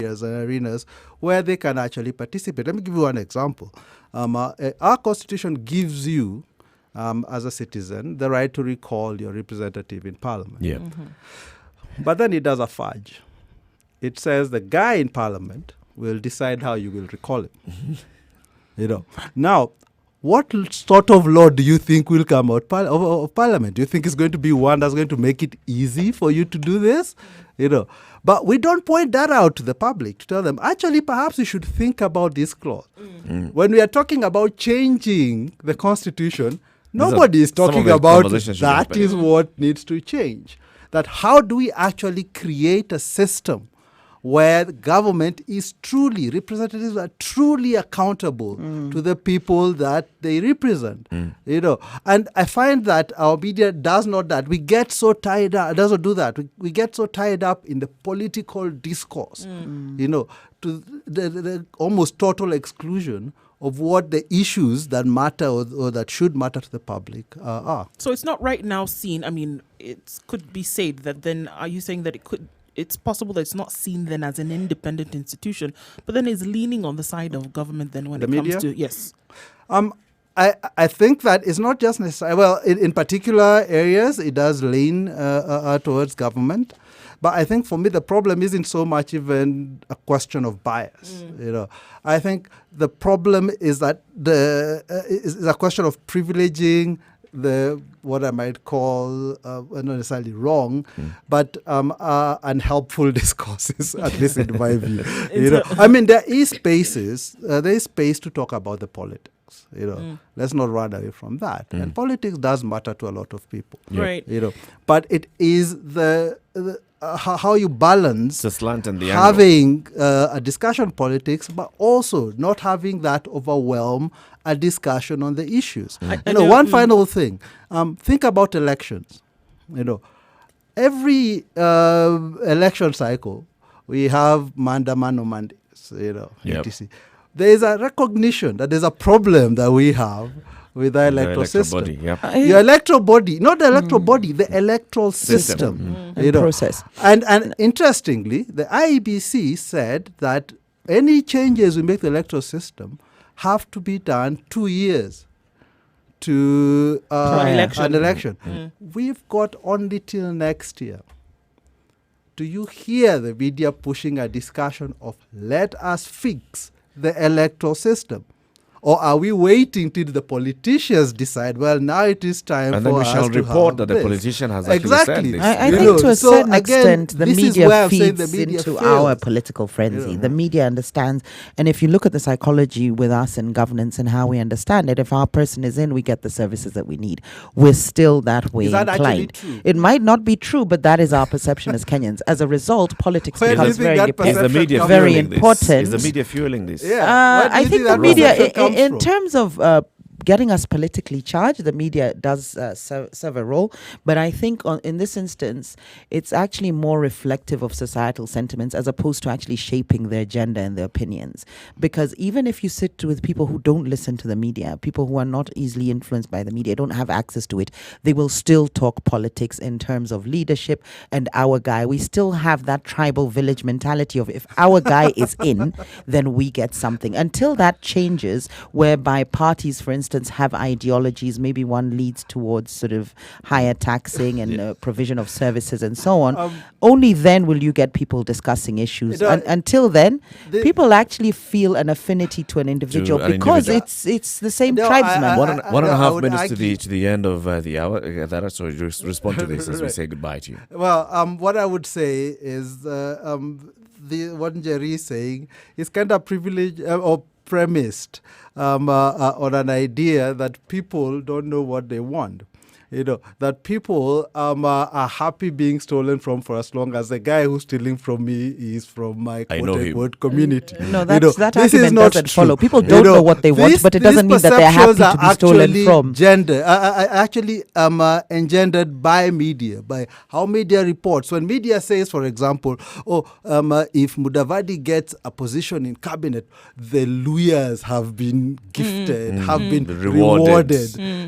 areas and arenas where they can actually participate. Let me give you one example. Our Constitution gives you, as a citizen, the right to recall your representative in Parliament. Yeah. But then it does a fudge. It says the guy in Parliament will decide how you will recall him. Now, what sort of law do you think will come out of Parliament? Do you think it's going to be one that's going to make it easy for you to do this? But we don't point that out to the public to tell them, actually, perhaps you should think about this clause. When we are talking about changing the Constitution, nobody is talking about that is what needs to change. That how do we actually create a system where the government is truly, representatives are truly accountable to the people that they represent, And I find that our media does not that. We get so tied up, doesn't do that. We get so tied up in the political discourse, to the almost total exclusion of what the issues that matter or that should matter to the public are. So it's not right now seen, it could be said that then, are you saying that it's possible that it's not seen then as an independent institution, but then is leaning on the side of government then when it comes to... Yes. I think that it's not just necessary. Well, in particular areas, it does lean towards government. But I think for me, the problem isn't so much even a question of bias. I think the problem is that is a question of privileging what I might call, not necessarily wrong, but unhelpful discourses, at least in my view. There is space to talk about the politics. Let's not run away from that. And politics does matter to a lot of people. Right. But it is how you balance the slant and the having a discussion on politics, but also not having that overwhelm a discussion on the issues. One final thing. Think about elections. Every election cycle, we have mandamano mandates, etc. There is a recognition that there's a problem that we have with the electoral system. Your electoral body, not the electoral body, the electoral system. Process. And interestingly, the IEBC said that any changes we make to the electoral system have to be done 2 years to an election. We've got only till next year. Do you hear the media pushing a discussion of let us fix the electoral system? Or are we waiting till the politicians decide, well, now it is time for us to And then we shall report that the politician has actually said this. I think to a certain extent, the media feeds into our political frenzy. The media understands. And if you look at the psychology with us in governance and how we understand it, if our person is in, we get the services that we need. We're still that way inclined. It might not be true, but that is our perception as Kenyans. As a result, politics becomes very important. Is the media fueling this? I think the media... In terms of getting us politically charged, the media does serve a role. But I think in this instance, it's actually more reflective of societal sentiments as opposed to actually shaping their agenda and their opinions. Because even if you sit with people who don't listen to the media, people who are not easily influenced by the media, don't have access to it, they will still talk politics in terms of leadership and our guy. We still have that tribal village mentality of if our guy is in, then we get something. Until that changes, whereby parties, for instance, have ideologies, maybe one leads towards sort of higher taxing and provision of services and so on, only then will you get people discussing issues. Until then, people actually feel an affinity to an individual because it's the same tribesman. One and a half minutes to the end of the hour. So just respond to this as we say goodbye to you. Well, what I would say is what Jerry is saying is kind of privileged or premised on an idea that people don't know what they want. That people are happy being stolen from for as long as the guy who's stealing from me is from my quote-unquote community. No, that argument doesn't follow. People don't know what they want, but it doesn't mean that they're happy to be stolen from. Actually engendered by media, by how media reports. When media says, for example, if Mudavadi gets a position in cabinet, the lawyers have been gifted, have been rewarded.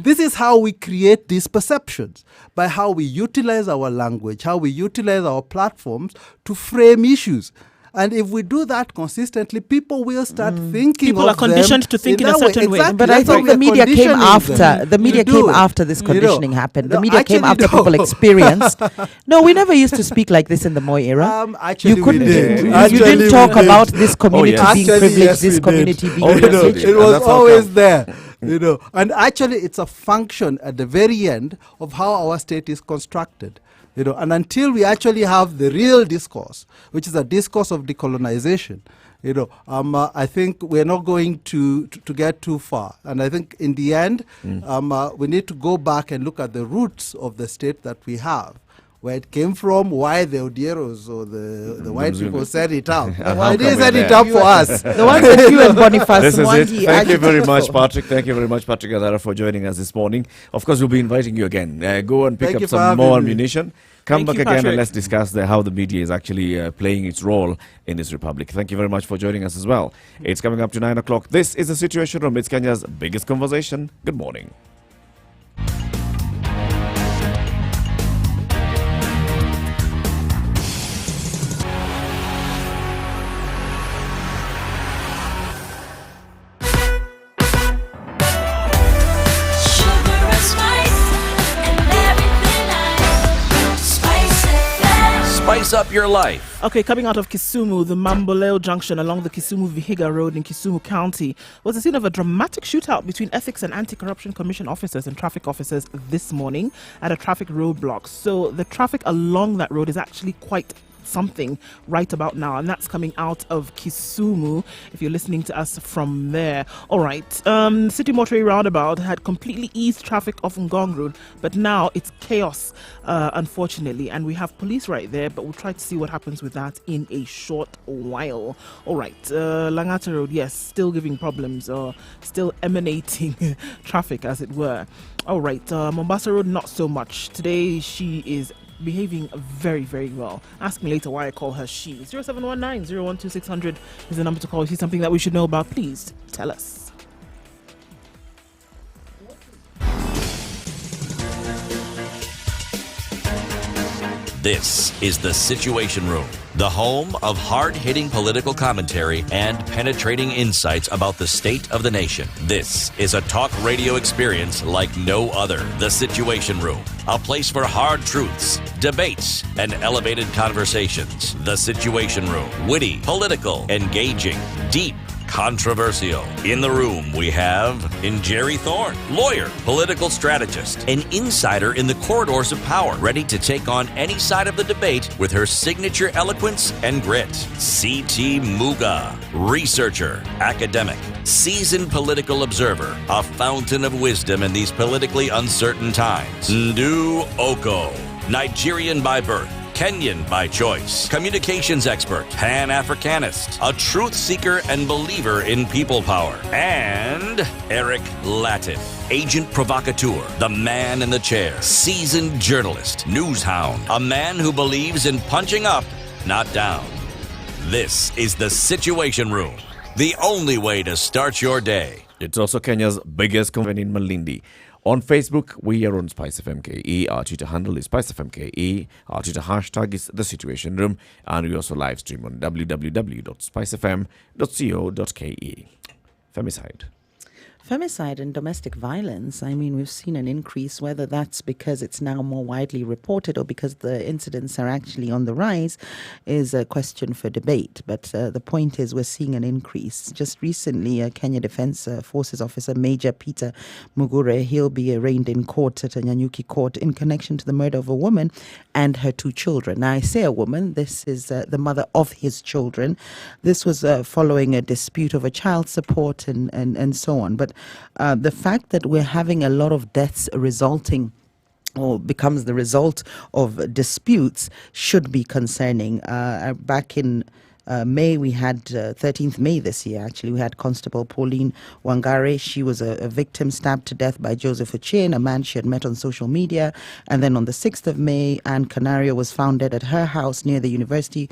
This is how we create these perceptions, by how we utilize our language, how we utilize our platforms to frame issues. And if we do that consistently, people will start thinking People are conditioned to think in a certain way. Exactly. But I think the media came after. The media came after this conditioning happened. The media came after people experienced. No, we never used to speak like this in the Moi era. Actually, You couldn't. we did. You didn't talk about this community being privileged, this community being privileged. It was always there. And actually it's a function at the very end of how our state is constructed. And until we actually have the real discourse, which is a discourse of decolonization, I think we're not going to get too far. And I think in the end, we need to go back and look at the roots of the state that we have, where it came from, why the Odieros or the white people set it up. They didn't set it up for us. The ones that you and Boniface This is Mwangi it. Thank you very agitated much, for. Patrick. Thank you very much, Patrick Adara, for joining us this morning. Of course, we'll be inviting you again. Go and pick Thank up you for some more having me. ammunition. Come Thank back you, again and Patrick. let's discuss how the media is actually playing its role in this republic. Thank you very much for joining us as well. It's coming up to 9 o'clock. This is the Situation Room. It's Kenya's biggest conversation. Good morning. Sugar and spice and everything nice. Spice it. Spice up your life. Okay, coming out of Kisumu, the Mamboleo Junction along the Kisumu-Vihiga Road in Kisumu County was the scene of a dramatic shootout between Ethics and Anti-Corruption Commission officers and traffic officers this morning at a traffic roadblock. So the traffic along that road is actually quite something right about now, and that's coming out of Kisumu if you're listening to us from there. All right, City Mortuary Roundabout had completely eased traffic off Ngong Road, but now it's chaos, unfortunately, and we have police right there, but we'll try to see what happens with that in a short while. All right, Langata Road, yes, still giving problems, or still emanating traffic, as it were. All right, Mombasa Road, not so much. Today she is behaving very, very well. Ask me later why I call her she. 0719-012-600 is the number to call. If you see something that we should know about, please tell us. This is the Situation Room, the home of hard-hitting political commentary and penetrating insights about the state of the nation. This is a talk radio experience like no other. The Situation Room, a place for hard truths, debates, and elevated conversations. The Situation Room, witty, political, engaging, deep, controversial. In the room, we have Jerry Thorne, lawyer, political strategist, an insider in the corridors of power, ready to take on any side of the debate with her signature eloquence and grit. C.T. Muga, researcher, academic, seasoned political observer, a fountain of wisdom in these politically uncertain times. Ndu Oko, Nigerian by birth, Kenyan by choice, communications expert, Pan-Africanist, a truth seeker and believer in people power, and Eric Latin, agent provocateur, the man in the chair, seasoned journalist, news hound, a man who believes in punching up, not down. This is the Situation Room, the only way to start your day. It's also Kenya's biggest convention in Malindi. On Facebook, we are on SpiceFMKE. Our Twitter handle is SpiceFMKE. Our Twitter hashtag is The Situation Room. And we also live stream on www.spicefm.co.ke. Femicide. Femicide and domestic violence, I mean, we've seen an increase, whether that's because it's now more widely reported or because the incidents are actually on the rise is a question for debate. But the point is we're seeing an increase. Just recently, Kenya Defence Forces officer Major Peter Mugure, he'll be arraigned in court at a Nyanyuki court in connection to the murder of a woman and her two children. Now, I say a woman, this is the mother of his children. This was following a dispute over child support and so on. But the fact that we're having a lot of deaths resulting or becomes the result of disputes should be concerning. Back in May, we had 13th May this year, actually, we had Constable Pauline Wangare. She was a victim stabbed to death by Joseph Ochieng, a man she had met on social media. And then on the 6th of May, Anne Canario was found dead at her house near the university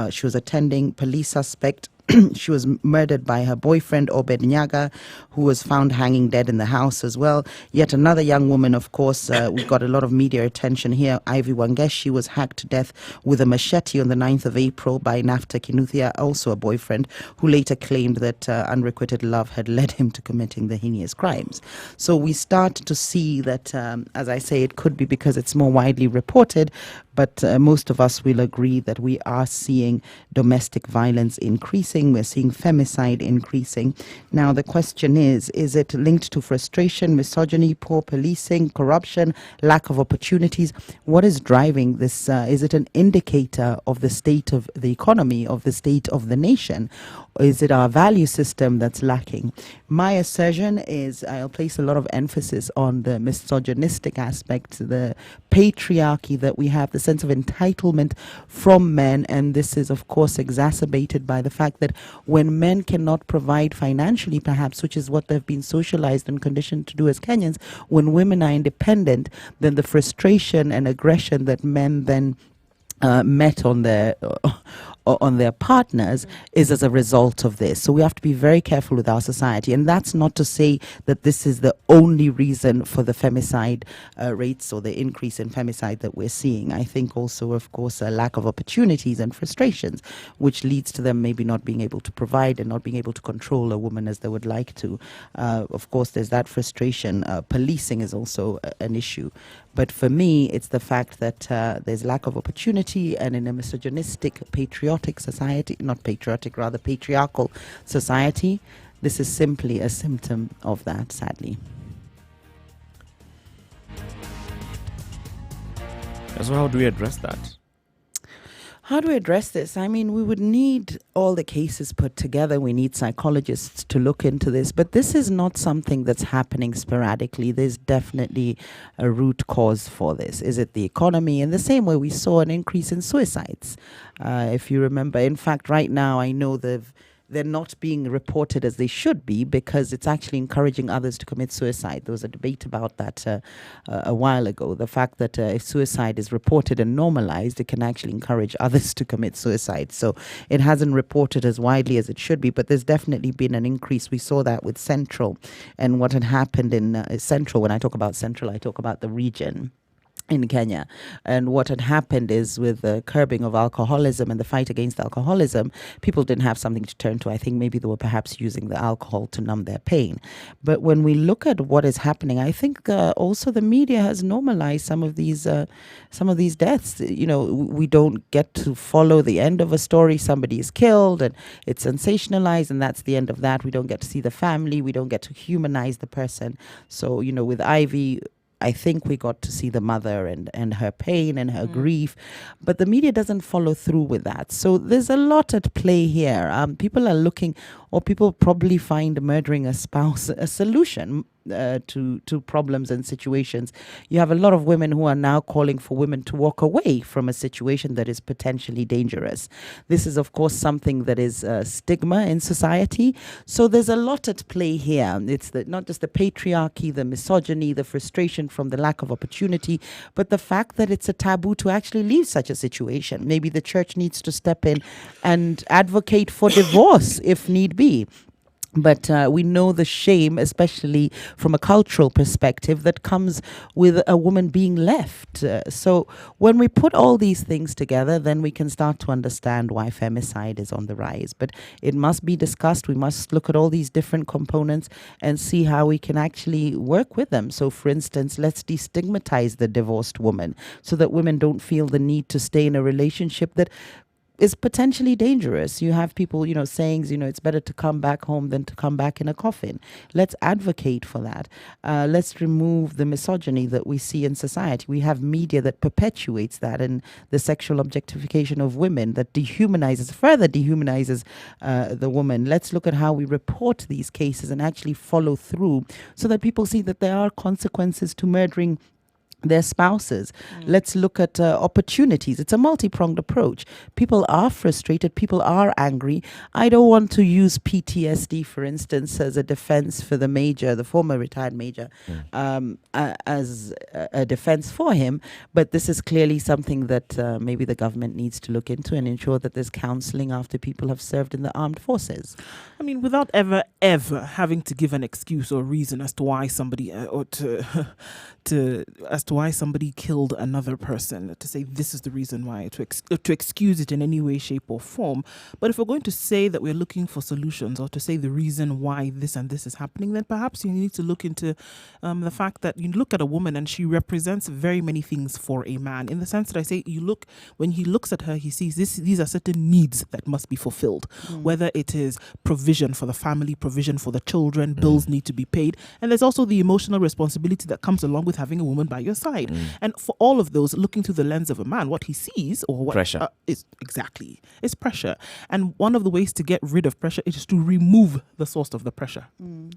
she was attending. Police suspect She was murdered by her boyfriend, Obed Nyaga, who was found hanging dead in the house as well. Yet another young woman, of course, we got a lot of media attention here. Ivy Wangeshi was hacked to death with a machete on the 9th of April by Nafta Kinuthia, also a boyfriend, who later claimed that unrequited love had led him to committing the heinous crimes. So we start to see that, as I say, it could be because it's more widely reported, but most of us will agree that we are seeing domestic violence increasing. We're seeing femicide increasing. Now, the question is it linked to frustration, misogyny, poor policing, corruption, lack of opportunities? What is driving this? Is it an indicator of the state of the economy, of the state of the nation? Or is it our value system that's lacking? My assertion is I'll place a lot of emphasis on the misogynistic aspect, the patriarchy that we have, the sense of entitlement from men. And this is, of course, exacerbated by the fact that when men cannot provide financially, perhaps, which is what they've been socialized and conditioned to do as Kenyans, when women are independent, then the frustration and aggression that men then met on their partners is as a result of this. So we have to be very careful with our society. And that's not to say that this is the only reason for the femicide rates or the increase in femicide that we're seeing. I think also, of course, a lack of opportunities and frustrations, which leads to them maybe not being able to provide and not being able to control a woman as they would like to. Of course, there's that frustration. Policing is also an issue. But for me, it's the fact that there's lack of opportunity, and in a misogynistic, patriotic society, not patriotic, rather patriarchal society, this is simply a symptom of that, sadly. So how do we address that? How do we address this? I mean, we would need all the cases put together. We need psychologists to look into this. But this is not something that's happening sporadically. There's definitely a root cause for this. Is it the economy? In the same way, we saw an increase in suicides. If you remember, in fact, right now, I know they're not being reported as they should be because it's actually encouraging others to commit suicide. There was a debate about that a while ago. The fact that if suicide is reported and normalized, it can actually encourage others to commit suicide. So it hasn't reported as widely as it should be, but there's definitely been an increase. We saw that with Central, and what had happened in Central. When I talk about Central, I talk about the region in Kenya. And what had happened is with the curbing of alcoholism and the fight against alcoholism, people didn't have something to turn to. I think maybe they were perhaps using the alcohol to numb their pain. But when we look at what is happening, I think also the media has normalized some of these deaths. You know, we don't get to follow the end of a story. Somebody is killed and it's sensationalized, and that's the end of that. We don't get to see the family. We don't get to humanize the person. So, you know, with Ivy, I think we got to see the mother and her pain and her grief, but the media doesn't follow through with that. So there's a lot at play here. People are looking, or people probably find murdering a spouse a solution to problems and situations. You have a lot of women who are now calling for women to walk away from a situation that is potentially dangerous. This is, of course, something that is stigma in society. So there's a lot at play here. It's not just the patriarchy, the misogyny, the frustration from the lack of opportunity, but the fact that it's a taboo to actually leave such a situation. Maybe the church needs to step in and advocate for divorce if need be. But we know the shame, especially from a cultural perspective, that comes with a woman being left. So when we put all these things together, then we can start to understand why femicide is on the rise. But it must be discussed. We must look at all these different components and see how we can actually work with them. So, for instance, let's destigmatize the divorced woman so that women don't feel the need to stay in a relationship that is potentially dangerous. You have people, sayings, it's better to come back home than to come back in a coffin. Let's advocate for that. Let's remove the misogyny that we see in society. We have media that perpetuates that, and the sexual objectification of women that further dehumanizes the woman. Let's look at how we report these cases and actually follow through so that people see that there are consequences to murdering their spouses. Let's look at opportunities. It's a multi-pronged approach. People are frustrated. People are angry. I don't want to use PTSD, for instance, as a defense for the major, the former retired major, as a defense for him. But this is clearly something that maybe the government needs to look into and ensure that there's counseling after people have served in the armed forces. I mean, without ever having to give an excuse or reason as to why somebody as to why somebody killed another person, to say this is the reason why, to excuse it in any way, shape or form. But if we're going to say that we're looking for solutions, or to say the reason why this and this is happening, then perhaps you need to look into the fact that you look at a woman and she represents very many things for a man, in the sense that I say, when he looks at her, he sees these are certain needs that must be fulfilled, whether it is provision for the family, provision for the children, bills need to be paid, and there's also the emotional responsibility that comes along with having a woman by your side. And for all of those, looking through the lens of a man, what he sees, or what pressure is pressure. And one of the ways to get rid of pressure is to remove the source of the pressure.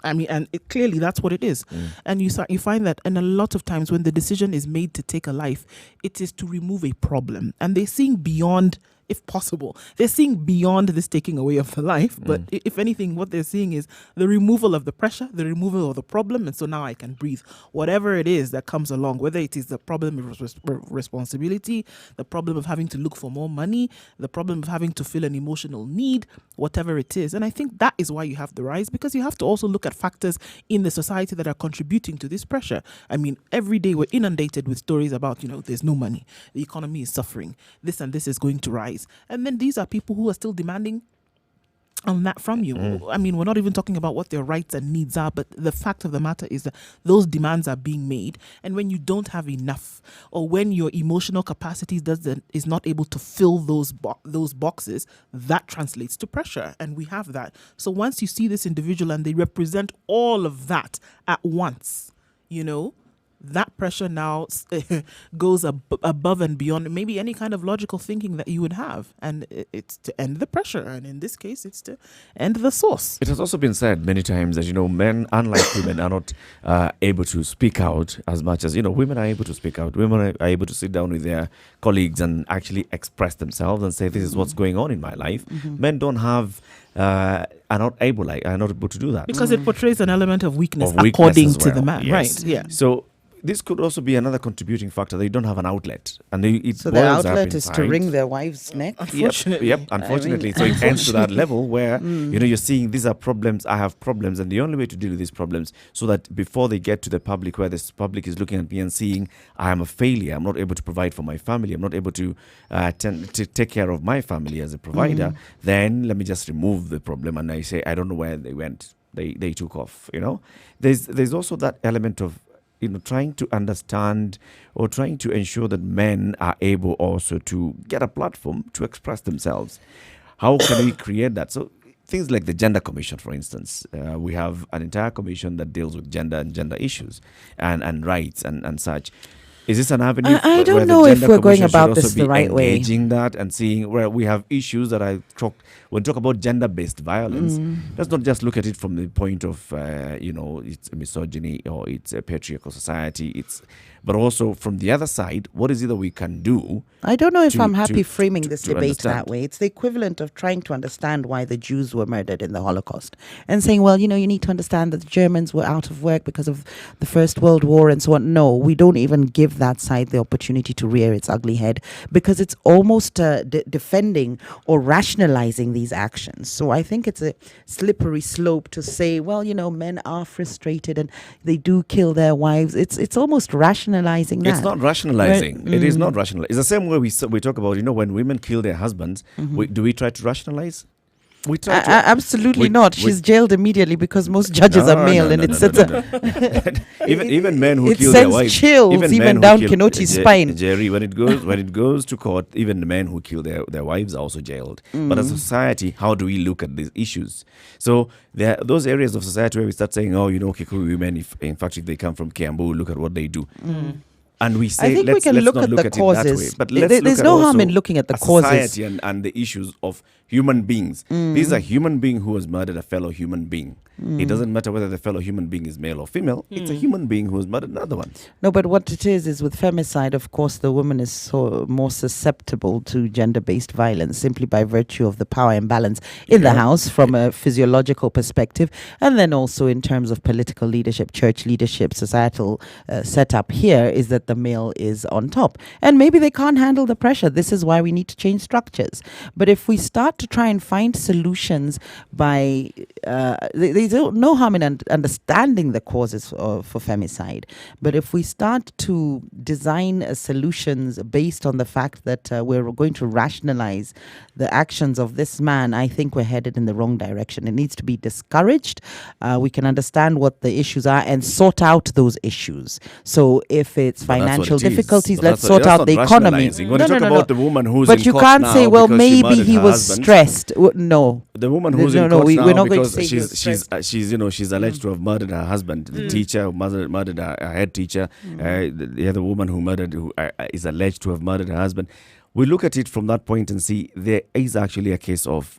I mean, and clearly that's what it is. And you find that, and a lot of times when the decision is made to take a life, it is to remove a problem, and they're seeing beyond. If possible, they're seeing beyond this taking away of the life, but if anything, what they're seeing is the removal of the pressure, the removal of the problem, and so now I can breathe. Whatever it is that comes along, whether it is the problem of responsibility, the problem of having to look for more money, the problem of having to fill an emotional need, whatever it is. And I think that is why you have the rise, because you have to also look at factors in the society that are contributing to this pressure. I mean, every day we're inundated with stories about, there's no money, the economy is suffering, this and this is going to rise. And then these are people who are still demanding on that from you. I mean, we're not even talking about what their rights and needs are, but the fact of the matter is that those demands are being made. And when you don't have enough, or when your emotional capacity is not able to fill those boxes, that translates to pressure. And we have that. So once you see this individual and they represent all of that at once, that pressure now goes above and beyond maybe any kind of logical thinking that you would have. And it's to end the pressure. And in this case, it's to end the source. It has also been said many times that, men, unlike women, are not able to speak out as much as, women are able to speak out. Women are able to sit down with their colleagues and actually express themselves and say, this is what's going on in my life. Men don't have... are not able to do that. Because it portrays an element of weakness according to the man. Yes. Right, yeah. So this could also be another contributing factor. They don't have an outlet, and so the outlet is to wring their wife's neck. Unfortunately, yep. Unfortunately, so it ends to that level where you're seeing these are problems. I have problems, and the only way to deal with these problems, so that before they get to the public, where this public is looking at me and seeing I am a failure, I'm not able to provide for my family, I'm not able to take care of my family as a provider. Then let me just remove the problem, and I say I don't know where they went. They took off. There's also that element of trying to understand or trying to ensure that men are able also to get a platform to express themselves. How can we create that? So things like the Gender Commission, for instance, we have an entire commission that deals with gender and gender issues and rights and such. Is this an avenue? I don't know if we're going about this the right way. Engaging that and seeing where we have issues that when we talk about gender-based violence, let's not just look at it from the point of, it's a misogyny or it's a patriarchal society. But also from the other side, what is it that we can do? I don't know if I'm happy framing this debate that way. It's the equivalent of trying to understand why the Jews were murdered in the Holocaust and saying, well, you need to understand that the Germans were out of work because of the First World War and so on. No, we don't even give that side the opportunity to rear its ugly head, because it's almost defending or rationalizing these actions. So I think it's a slippery slope to say, well, men are frustrated and they do kill their wives. It's almost rationalizing that. It's not rationalizing. Right? It is not rational. It's the same way we talk about, when women kill their husbands, do we try to rationalize? We try to, absolutely not. She's jailed immediately because most judges are male, even men who kill their wives. It sends chills even down Kinochi's spine. Jerry, when it goes to court, even the men who kill their wives are also jailed. But as a society, how do we look at these issues? So there are those areas of society where we start saying, Kikuyu women, if they come from Kiambu, look at what they do. And we say, I think we let's can look not at look the at it that way. causes. But let's look There's at no harm also in looking at the a causes. society and the issues of human beings. This is a human being who has murdered a fellow human being. It doesn't matter whether the fellow human being is male or female. It's a human being who has murdered another one. No, but what it is with femicide, of course, the woman is so more susceptible to gender-based violence simply by virtue of the power imbalance in the house from a physiological perspective, and then also in terms of political leadership, church leadership, societal setup here is that the male is on top. And maybe they can't handle the pressure. This is why we need to change structures. But if we start to try and find solutions by... there's no harm in understanding the causes for femicide. But if we start to design solutions based on the fact that we're going to rationalize the actions of this man, I think we're headed in the wrong direction. It needs to be discouraged. We can understand what the issues are and sort out those issues. So if it's financial difficulties, let's sort out the economy. When you talk about the woman who's but in you court can't now say, well, because she maybe murdered he her was husband. stressed. No. The woman who's in No, court we're now not going to because say he was stressed. she's alleged to have murdered her husband. The teacher who murdered her head teacher. The other woman who murdered who is alleged to have murdered her husband. We look at it from that point and see there is actually a case of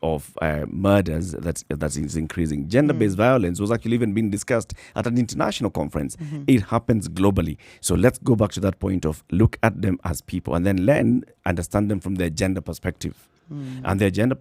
murders that is increasing. Gender-based violence was actually even being discussed at an international conference. It happens globally. So let's go back to that point of look at them as people and then understand them from their gender perspective. And their gender,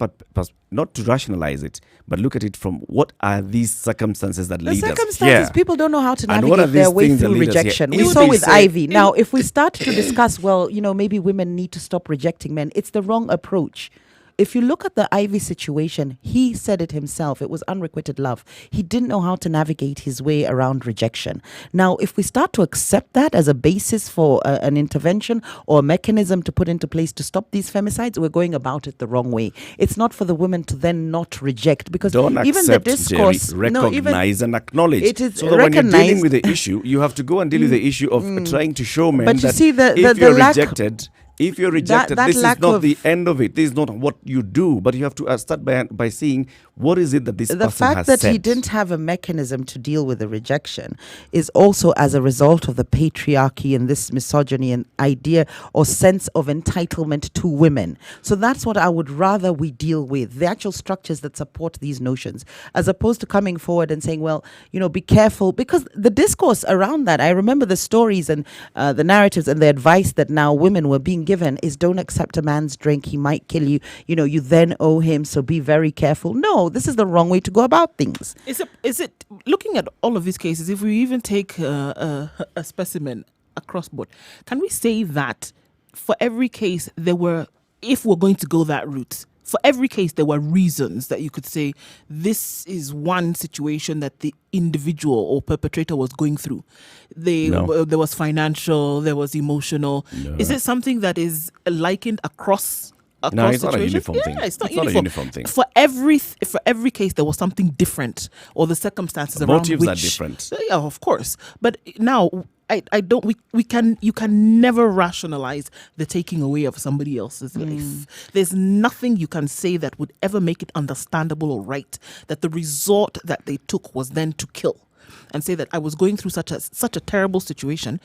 not to rationalize it, but look at it from what are these circumstances that lead us circumstances, here. people don't know how to And what are navigate their these way things that through lead us here? rejection. If We saw they with say- Ivy. Now, if we start to discuss, well, maybe women need to stop rejecting men, it's the wrong approach. If you look at the Ivy situation, he said it himself. It was unrequited love. He didn't know how to navigate his way around rejection. Now, if we start to accept that as a basis for an intervention or a mechanism to put into place to stop these femicides, we're going about it the wrong way. It's not for the women to then not reject, because Don't even accept, the discourse, Jerry, recognize and acknowledge. It is so that when you're dealing recognized- with the issue, you have to go and deal with the issue of trying to show men But you that see, if you're rejected, this that is lack not of- the end of it. This is not what you do, but you have to start by seeing what is it that this the person fact has that said. he didn't have a mechanism to deal with the rejection is also as a result of the patriarchy and this misogyny and idea or sense of entitlement to women. So that's what I would rather we deal with, the actual structures that support these notions, as opposed to coming forward and saying, well, be careful, because the discourse around that, I remember the stories and the narratives and the advice that now women were being given is, don't accept a man's drink, he might kill you, you then owe him, so be very careful. No, this is the wrong way to go about things. Is it looking at all of these cases, if we even take a specimen across board, can we say that for every case if we're going to go that route, for every case there were reasons that you could say this is one situation that the individual or perpetrator was going through? No. There was financial, there was emotional. No. Is it something that is likened across No, it's not a situations? uniform thing. Yeah, it's not It's not a uniform. uniform thing. For every case, there was something different, or the circumstances The around motives which are different. Yeah, of course. But now, I don't. You can never rationalize the taking away of somebody else's life. There's nothing you can say that would ever make it understandable or right that the resort that they took was then to kill, and say that I was going through such a terrible situation.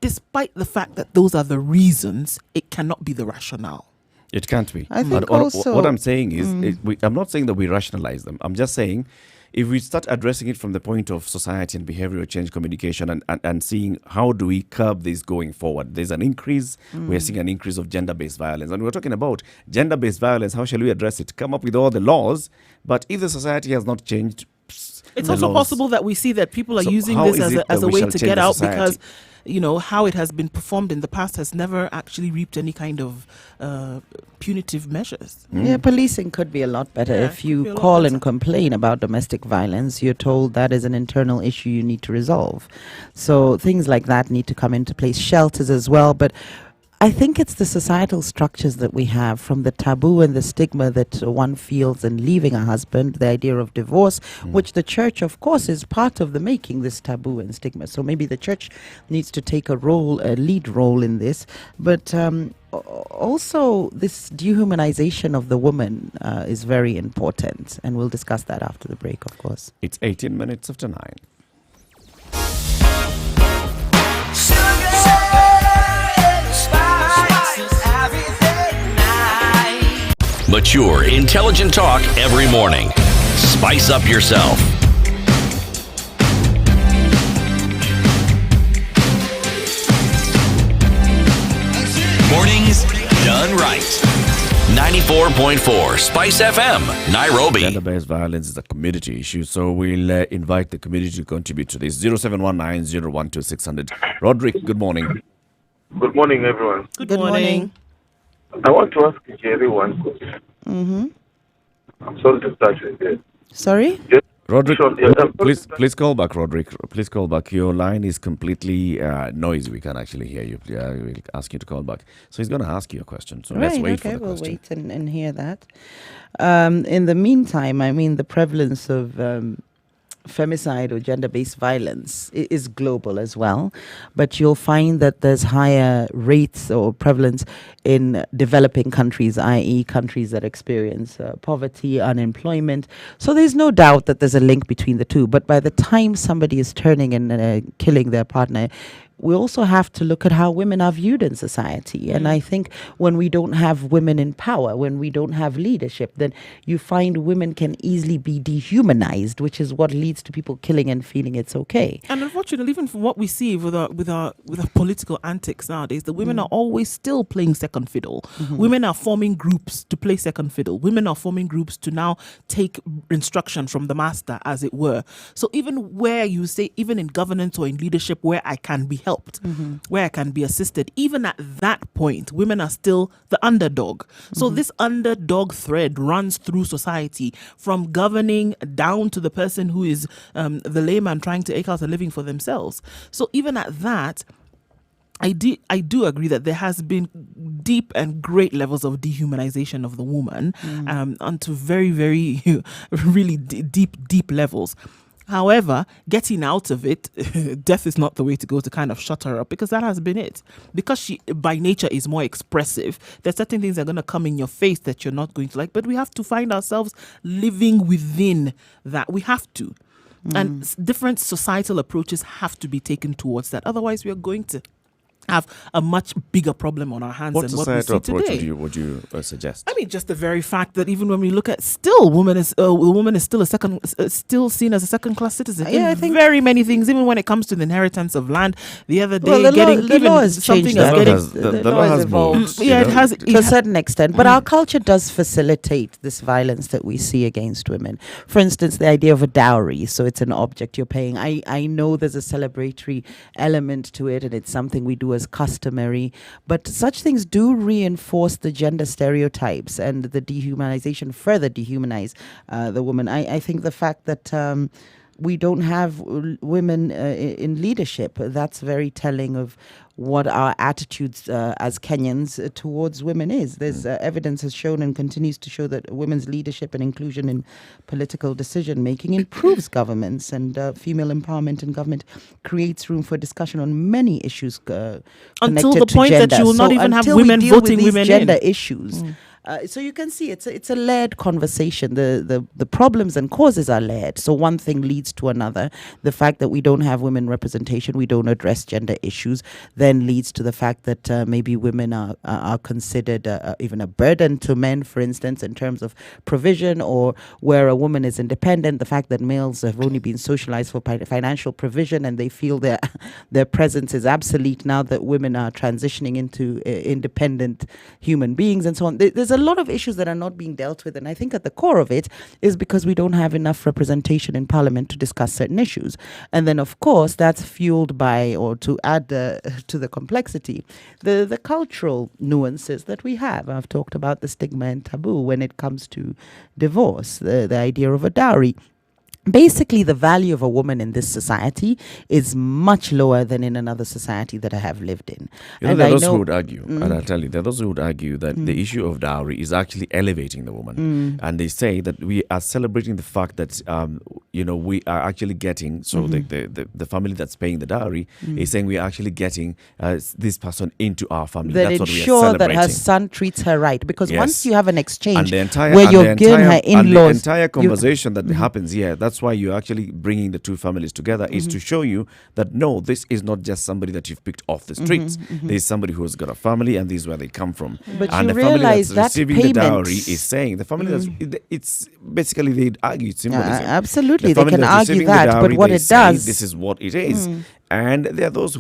Despite the fact that those are the reasons, it cannot be the rationale. It can't be. I think But also- what I'm saying is, I'm not saying that we rationalize them. I'm just saying, if we start addressing it from the point of society and behavioral change communication and seeing how do we curb this going forward, there's an increase. We're seeing an increase of gender-based violence. And we're talking about gender-based violence. How shall we address it? Come up with all the laws. But if the society has not changed, It's the also laws- possible that we see that people are So using how this is it as that a we way shall to change get the out society? because how it has been performed in the past has never actually reaped any kind of punitive measures. Yeah, policing could be a lot better. Yeah, If it could be you a lot call better. and complain about domestic violence, you're told that is an internal issue you need to resolve. So things like that need to come into place. Shelters as well. But I think it's the societal structures that we have, from the taboo and the stigma that one feels in leaving a husband, the idea of divorce, which the church, of course, is part of the making this taboo and stigma. So maybe the church needs to take a lead role in this. But also, this dehumanization of the woman is very important. And we'll discuss that after the break, of course. it's 18 minutes after 9. Sugar. mature, intelligent talk every morning. Spice up yourself. Mornings done right. 94.4 Spice FM, Nairobi. Gender-based violence is a community issue, so we'll invite the community to contribute to this. 0719-012-600. Roderick, good morning. Good morning, everyone. Good morning. I want to ask Jerry one question. I'm sorry to start with this. Sorry? Roderick, Please. please call back, Roderick. Please call back. Your line is completely noisy. We can't actually hear you. We'll ask you to call back. So he's going to ask you a question. So let's wait for the we'll question. wait and hear that. In the meantime, I mean, the prevalence of femicide or gender-based violence is global as well, but you'll find that there's higher rates or prevalence in developing countries, i.e. countries that experience poverty, unemployment. So there's no doubt that there's a link between the two, but by the time somebody is turning and killing their partner, we also have to look at how women are viewed in society. And I think when we don't have women in power, when we don't have leadership, then you find women can easily be dehumanized, which is what leads to people killing and feeling it's okay. And unfortunately, even from what we see with our political antics nowadays, the women are always still playing second fiddle. Women are forming groups to play second fiddle. Women are forming groups to now take instruction from the master, as it were. So even where you say, even in governance or in leadership, where I can be helped, where I can be assisted, even at that point, women are still the underdog. So this underdog thread runs through society, from governing down to the person who is the layman trying to eke out a living for themselves. So even at that, I do agree that there has been deep and great levels of dehumanization of the woman, onto very, very, really deep levels. However, getting out of it, death is not the way to go to kind of shut her up, because that has been it. Because she, by nature, is more expressive, there's certain things that are going to come in your face that you're not going to like, but we have to find ourselves living within that. We have to. And different societal approaches have to be taken towards that. Otherwise, we are going to have a much bigger problem on our hands What than what we societal see approach today. would you suggest? I mean, just the very fact that even when we look at still, the woman is still seen as a second-class citizen. Yeah, in I think very many things, even when it comes to the inheritance of land. The other day, the getting law has changed that. The law has moved. Yeah, it has to a certain extent, but our culture does facilitate this violence that we see against women. For instance, the idea of a dowry, so it's an object you're paying. I know there's a celebratory element to it, and it's something we do as customary, but such things do reinforce the gender stereotypes and the dehumanization, further dehumanize the woman. I think the fact that we don't have women in leadership, that's very telling of what our attitudes as Kenyans towards women is. There's evidence has shown and continues to show that women's leadership and inclusion in political decision making improves governments, and female empowerment in government creates room for discussion on many issues until the to point gender. that you will not even have until we women deal with voting these women gender in. issues. So you can see it's a layered conversation. The problems and causes are layered. So one thing leads to another. The fact that we don't have women representation, we don't address gender issues, then leads to the fact that maybe women are considered even a burden to men, for instance, in terms of provision, or where a woman is independent. The fact that males have only been socialized for financial provision, and they feel their presence is obsolete now that women are transitioning into independent human beings, and so on. There's a lot of issues that are not being dealt with, and I think at the core of it is because we don't have enough representation in parliament to discuss certain issues. And then, of course, that's fueled by, or to add to the complexity, the cultural nuances that we have. I've talked about the stigma and taboo when it comes to divorce, the idea of a dowry. Basically, the value of a woman in this society is much lower than in another society that I have lived in. There are those who would argue, and I'll tell you, there are those who would argue that the issue of dowry is actually elevating the woman. And they say that we are celebrating the fact that we are actually getting, so the family that's paying the dowry is saying we are actually getting this person into our family. That That's what we are ensure that celebrating. her son treats her right. Because Yes. once you have an exchange And the entire, where and you're the giving entire, her and the in-laws, entire conversation that happens here, that's why you're actually bringing the two families together, is to show you that no, this is not just somebody that you've picked off the streets. There's somebody who's got a family, and this is where they come from. But And you the family realize that's that receiving the dowry payments- is saying, the family it's basically, they'd argue symbolism. absolutely, The they family can that's argue receiving the that, but dowry, what they it say does, this is what it is. And there are those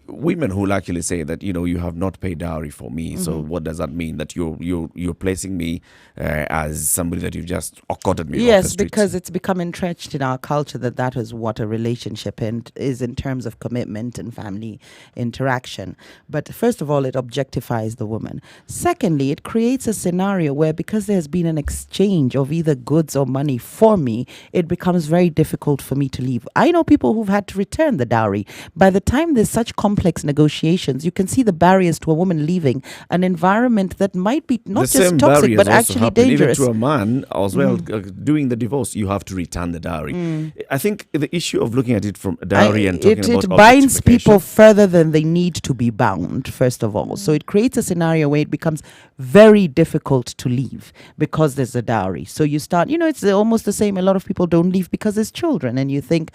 women who will actually say that, you have not paid dowry for me. So what does that mean? That you're placing me as somebody that you've just accorded me off the yes, streets? because it's become entrenched in our culture that is what a relationship is in terms of commitment and family interaction. But first of all, it objectifies the woman. Secondly, it creates a scenario where, because there's been an exchange of either goods or money for me, it becomes very difficult for me to leave. I know people who've had to return the dowry. By the time there's such complex negotiations, you can see the barriers to a woman leaving an environment that might be not The just same toxic, barriers but also actually happen dangerous. Even to a man as well, doing the divorce, you have to return the dowry. I think the issue of looking at it from dowry and talking about it binds people objectification- further than they need to be bound, first of all. So it creates a scenario where it becomes very difficult to leave because there's a dowry. So you start, it's almost the same. A lot of people don't leave because there's children, and you think,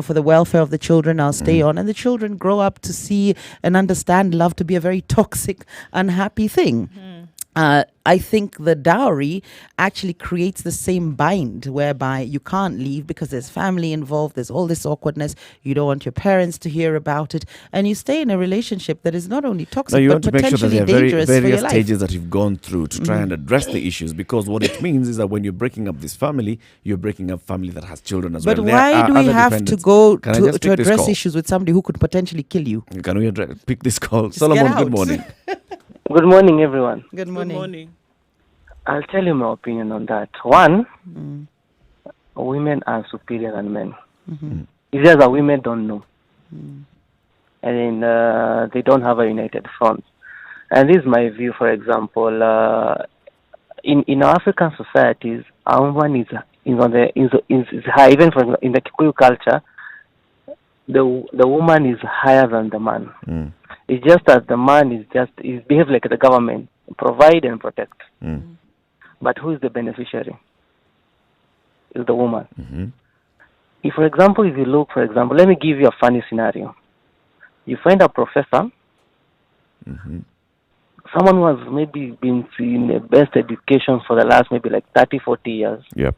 for the welfare of the children, I'll stay on. And the children grow up to see and understand love to be a very toxic, unhappy thing. I think the dowry actually creates the same bind whereby you can't leave because there's family involved, there's all this awkwardness, you don't want your parents to hear about it, and you stay in a relationship that is not only toxic No, you but want to make sure that potentially there are dangerous for your various life. stages that you've gone through to try and address the issues, because what it means is that when you're breaking up this family, you're breaking up family that has children as But well. There why are do we other have to dependents. go Can I just to pick this address call? issues with somebody who could potentially kill you? Can we pick this call? Just Solomon, get good out. morning. Good morning, everyone. Good Good morning. I'll tell you my opinion on that. One, women are superior than men. It's just that women don't know. And then, they don't have a united front. And this is my view, for example. In our African societies, a woman is high. Even in the Kikuyu culture, the woman is higher than the man. It's just that the man is behave like the government, provide and protect. But who is the beneficiary? Is the woman. If, for example, if you look, for example, let me give you a funny scenario. You find a professor, someone who has maybe been in the best education for the last maybe like 30, 40 years, Yep.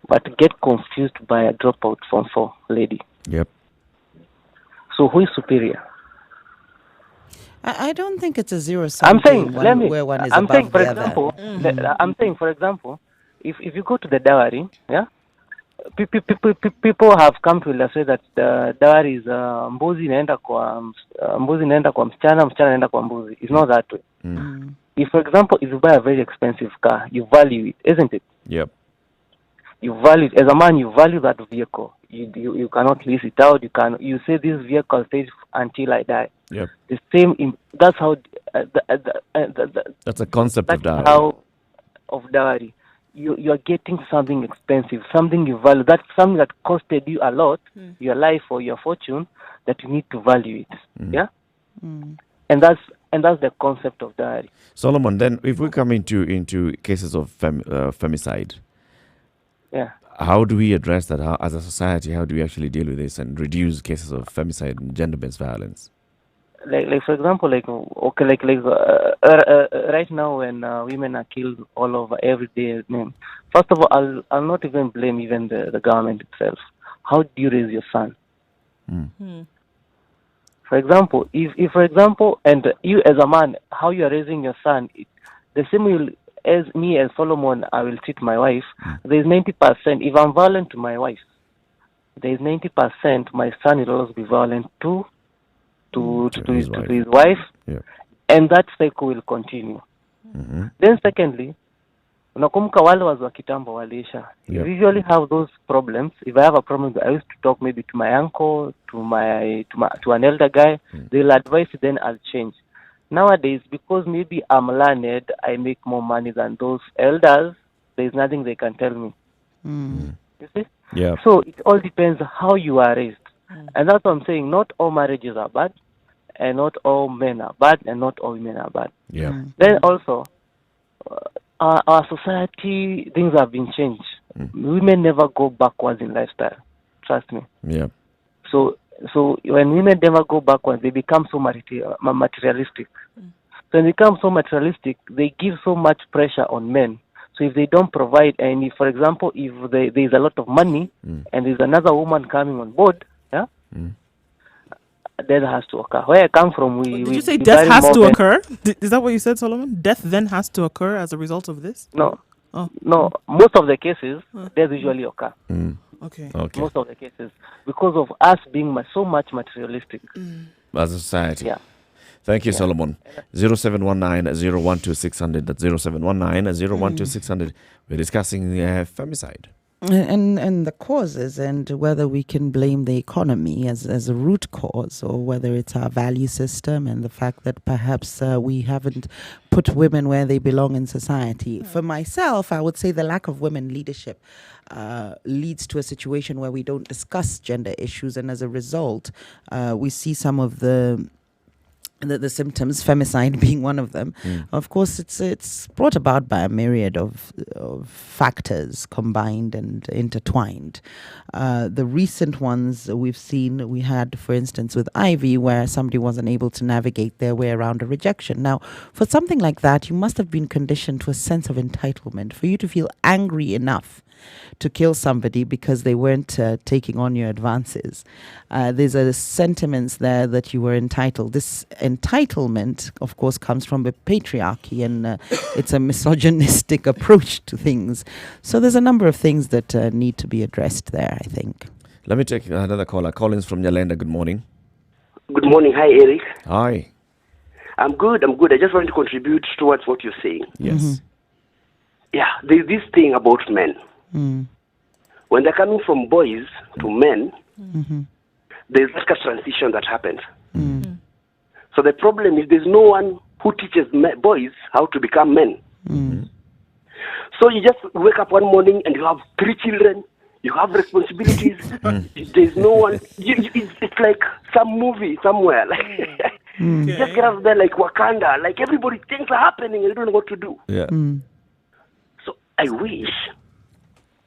but get confused by a dropout from 4 lady. Yep. So who is superior? I don't think it's a zero-sum I'm saying, game where one is I'm saying, above for the other. example, I'm saying, for example, if you go to the dowry, yeah, people have come to illustrate that the dowry is mbuzi inaenda kwa msichana, msichana inaenda kwa mbuzi. It's not that way. If, for example, if you buy a very expensive car, you value it, isn't it? Yep. You value it. As a man, you value that vehicle. You cannot lease it out. You say this vehicle stays until I die. Yep. The same. That's how. That's a concept of That's dowry. how of dowry. You are getting something expensive, something you value. That's something that costed you a lot, your life or your fortune, that you need to value it. Yeah. And that's the concept of dowry. Solomon, then if we come into cases of femicide, Yeah. how do we address that? How, as a society, how do we actually deal with this and reduce cases of femicide and gender-based violence? Like for example, right now when women are killed all over every day, first of all, I'll not even blame even the government itself. How do you raise your son? For example, if for example, and you as a man, how you are raising your son, the same will as me as Solomon, I will treat my wife. There's 90%. If I'm violent to my wife, there's 90% my son will always be violent to his wife, Yeah. and that cycle will continue. Then secondly, unakumbuka wale wa kitambo walisha. Yep. You usually have those problems. If I have a problem, I used to talk maybe to my uncle, to an elder guy. They'll advise, then I'll change. Nowadays, because maybe I'm learned, I make more money than those elders. There's nothing they can tell me. You see? Yeah. So it all depends how you are raised. And that's what I'm saying. Not all marriages are bad, and not all men are bad, and not all women are bad. Yeah. Then also, our society, things have been changed. Women never go backwards in lifestyle. Trust me. Yeah. So when women never go backwards, they become so materialistic. So when they become so materialistic, they give so much pressure on men. So if they don't provide, and if, for example, if there's a lot of money and there's another woman coming on board, yeah, death has to occur. Where I come from, Did you say death has to occur? Is that what you said, Solomon? Death then has to occur as a result of this? No. Oh. No, most of the cases, death usually occur. Okay. Most of the cases, because of us being so much materialistic. As a society. Yeah. Thank you, Solomon. 0719-012-600. That's 0719-012-600. We're discussing femicide. And the causes, and whether we can blame the economy as a root cause, or whether it's our value system and the fact that perhaps we haven't put women where they belong in society. For myself, I would say the lack of women leadership leads to a situation where we don't discuss gender issues, and as a result, we see some of the symptoms, femicide being one of them. Of course, it's brought about by a myriad of factors combined and intertwined. The recent ones we had, for instance, with Ivy, where somebody wasn't able to navigate their way around a rejection. Now, for something like that, you must have been conditioned to a sense of entitlement for you to feel angry enough to kill somebody because they weren't taking on your advances. There's a sentiments there that you were entitled. This entitlement, of course, comes from the patriarchy, and it's a misogynistic approach to things. So there's a number of things that need to be addressed there, I think. Let me take another caller. Collins from Nyalenda, good morning. Good morning. Hi, Eric. Hi. I'm good. I just want to contribute towards what you're saying. Yes. Yeah, there's this thing about men. When they're coming from boys to men, there's like a transition that happens. So the problem is there's no one who teaches boys how to become men. So you just wake up one morning and you have 3 children, you have responsibilities, there's no one, it's like some movie somewhere. You just get out there like Wakanda, like everybody, things are happening and you don't know what to do. Yeah. So I wish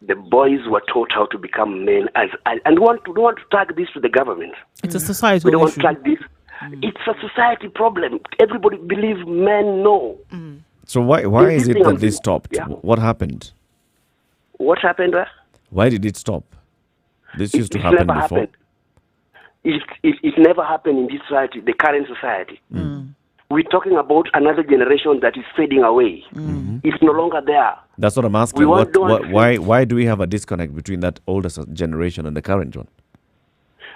the boys were taught how to become men, and don't want to tag this to the government. It's a societal We don't want issue. to tag this. It's a society problem. Everybody believes men know. So why is it that this stopped? Yeah. What happened? What happened there? Why did it stop? This used to It happen never before. happened. It never happened in this society, the current society. We're talking about another generation that is fading away. It's no longer there. That's what I'm asking. We want- don't want- Why do we have a disconnect between that older generation and the current one?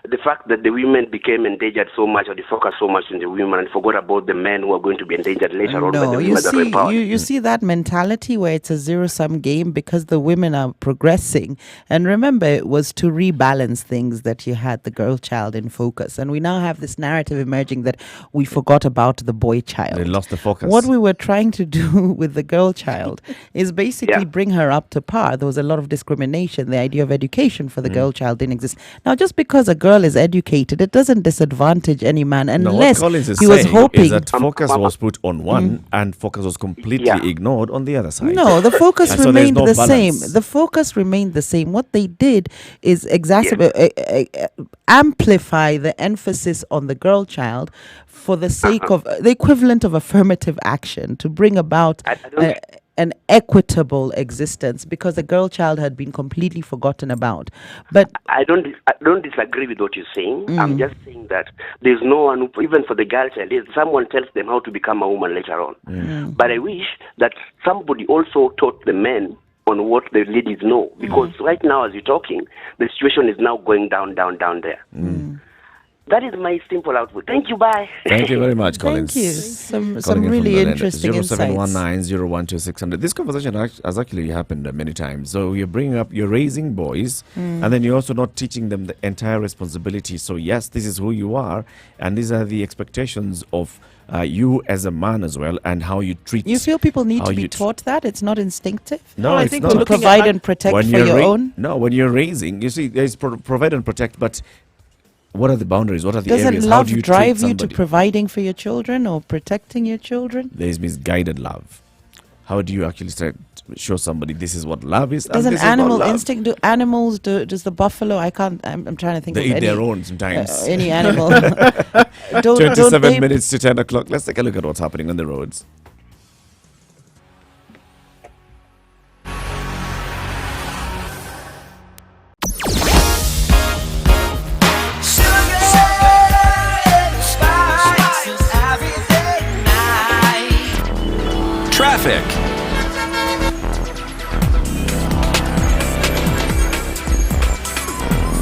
The fact that the women became endangered so much, or they focused so much on the women and forgot about the men who are going to be endangered later on. By the women that are empowered. You see that mentality where it's a zero-sum game because the women are progressing. And remember, it was to rebalance things that you had the girl child in focus. And we now have this narrative emerging that we forgot about the boy child. They lost the focus. What we were trying to do with the girl child is basically bring her up to par. There was a lot of discrimination. The idea of education for the girl child didn't exist. Now, just because a girl is educated, it doesn't disadvantage any man unless what Collins is he was saying hoping is that focus was put on one and focus was completely ignored on the other side. No, the focus And so there's remained no the balance. same. The focus remained the same. What they did is amplify the emphasis on the girl child for the sake of the equivalent of affirmative action to bring about an equitable existence, because the girl child had been completely forgotten about. But I don't disagree with what you're saying. I'm just saying that there's no one, even for the girl child, someone tells them how to become a woman later on. But I wish that somebody also taught the men on what the ladies know, because right now as you're talking, the situation is now going down there. That is my simple output. Thank you. Bye. Thank you very much, Collins. Thank you. Some Calling in really from London. interesting insights. 0719-012-600. This conversation has actually happened many times. So you're raising boys, and then you're also not teaching them the entire responsibility. So yes, this is who you are, and these are the expectations of you as a man as well, and how you treat. You feel people need to be taught that? It's not instinctive? No, I it's think not. we're To looking provide at and protect When for you're your own? No, when you're raising, you see, there's provide and protect, but what are the boundaries? What are the Doesn't areas? How love do you drive treat you to somebody? providing for your children or protecting your children? There is misguided love. How do you actually show somebody this is what love is? Does and an this is not animal love? instinct? Do animals? Does the buffalo? I'm trying to think They of eat any, their own sometimes. any animal. don't 27 they, minutes to 10 o'clock. Let's take a look at what's happening on the roads. Traffic.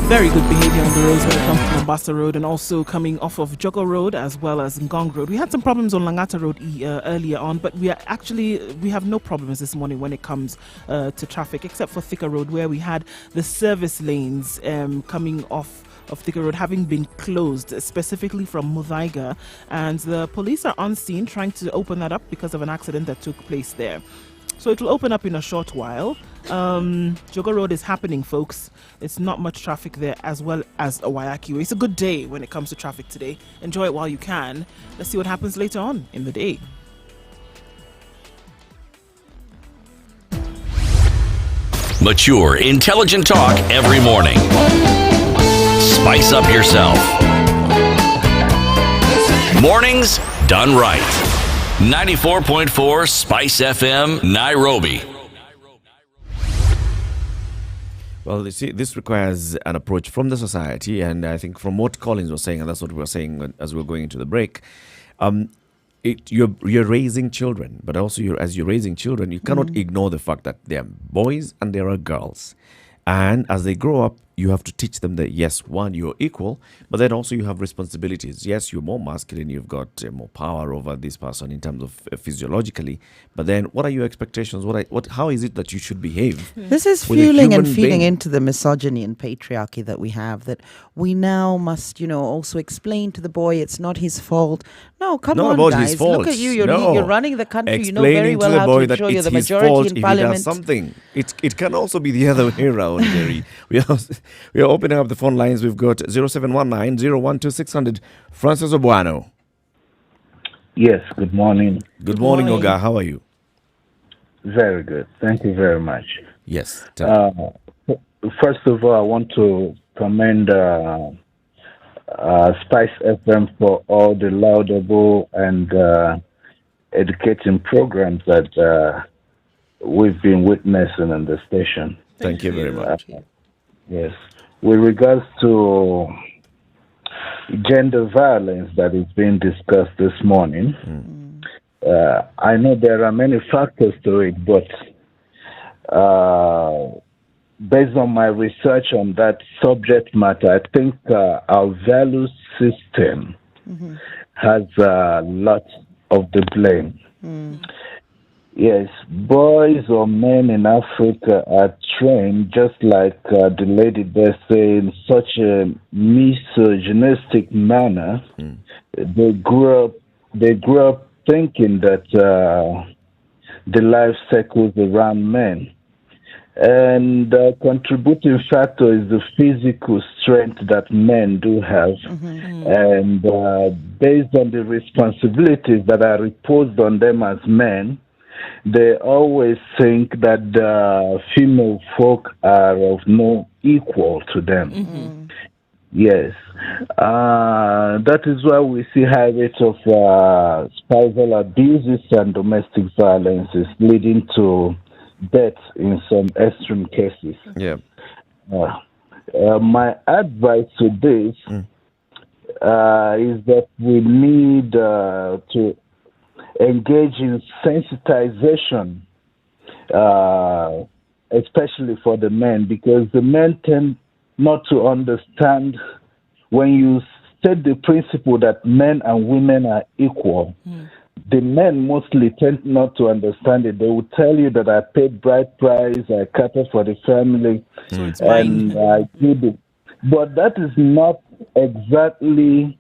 Very good behavior on the roads when it comes to Mombasa Road and also coming off of Jogo Road as well as Ngong Road. We had some problems on Langata Road earlier on, but we have no problems this morning when it comes to traffic, except for Thika Road, where we had the service lanes coming off of Thika Road having been closed, specifically from Muthaiga, and the police are on scene trying to open that up because of an accident that took place there. So it will open up in a short while. Jogo Road is happening, folks. It's not much traffic there, as well as Wayaki Way. It's a good day when it comes to traffic today. Enjoy it while you can. Let's see what happens later on in the day. Mature, intelligent talk every morning. Spice up yourself. Mornings done right. 94.4 Spice FM, Nairobi. Well, you see, this requires an approach from the society, and I think from what Collins was saying, and that's what we were saying as we were going into the break, you're raising children, but also as you're raising children, you cannot ignore the fact that there are boys and there are girls. And as they grow up, you have to teach them that, yes, one, you're equal, but then also you have responsibilities. Yes, you're more masculine, you've got more power over this person in terms of physiologically, but then what are your expectations? How is it that you should behave? This is with a fueling and human feeding being? into the misogyny and patriarchy that we have, that we now must, also explain to the boy it's not his fault. No, come Not on, about guys. his fault. Look at you. You're, No. you're running the country. You know Explaining very well to the how boy to that ensure you're it's the his majority fault in if parliament. he does something. It can also be the other way around, Jerry. We are opening up the phone lines. We've got 0719-012-600. Francis Obuano. Yes, good morning. Good morning, Oga. How are you? Very good. Thank you very much. Yes. First of all, I want to commend Spice FM for all the laudable and educating programs that we've been witnessing in the station. Thank you very much. Yes. With regards to gender violence that is being discussed this morning, I know there are many factors to it, but based on my research on that subject matter, I think our value system has a lot of the blame. Yes, boys or men in Africa are trained, just like the lady there say, in such a misogynistic manner. They grew up thinking that the life circles around men. And the contributing factor is the physical strength that men do have. And based on the responsibilities that are reposed on them as men, they always think that the female folk are of no equal to them. Yes. That is why we see high rates of spousal abuses and domestic violences, leading to death in some extreme cases. Yeah. My advice to this is that we need to engage in sensitization, especially for the men, because the men tend not to understand when you state the principle that men and women are equal, the men mostly tend not to understand it. They will tell you that I paid bride price, I cater for the family, So it's and mine. I did it. But that is not exactly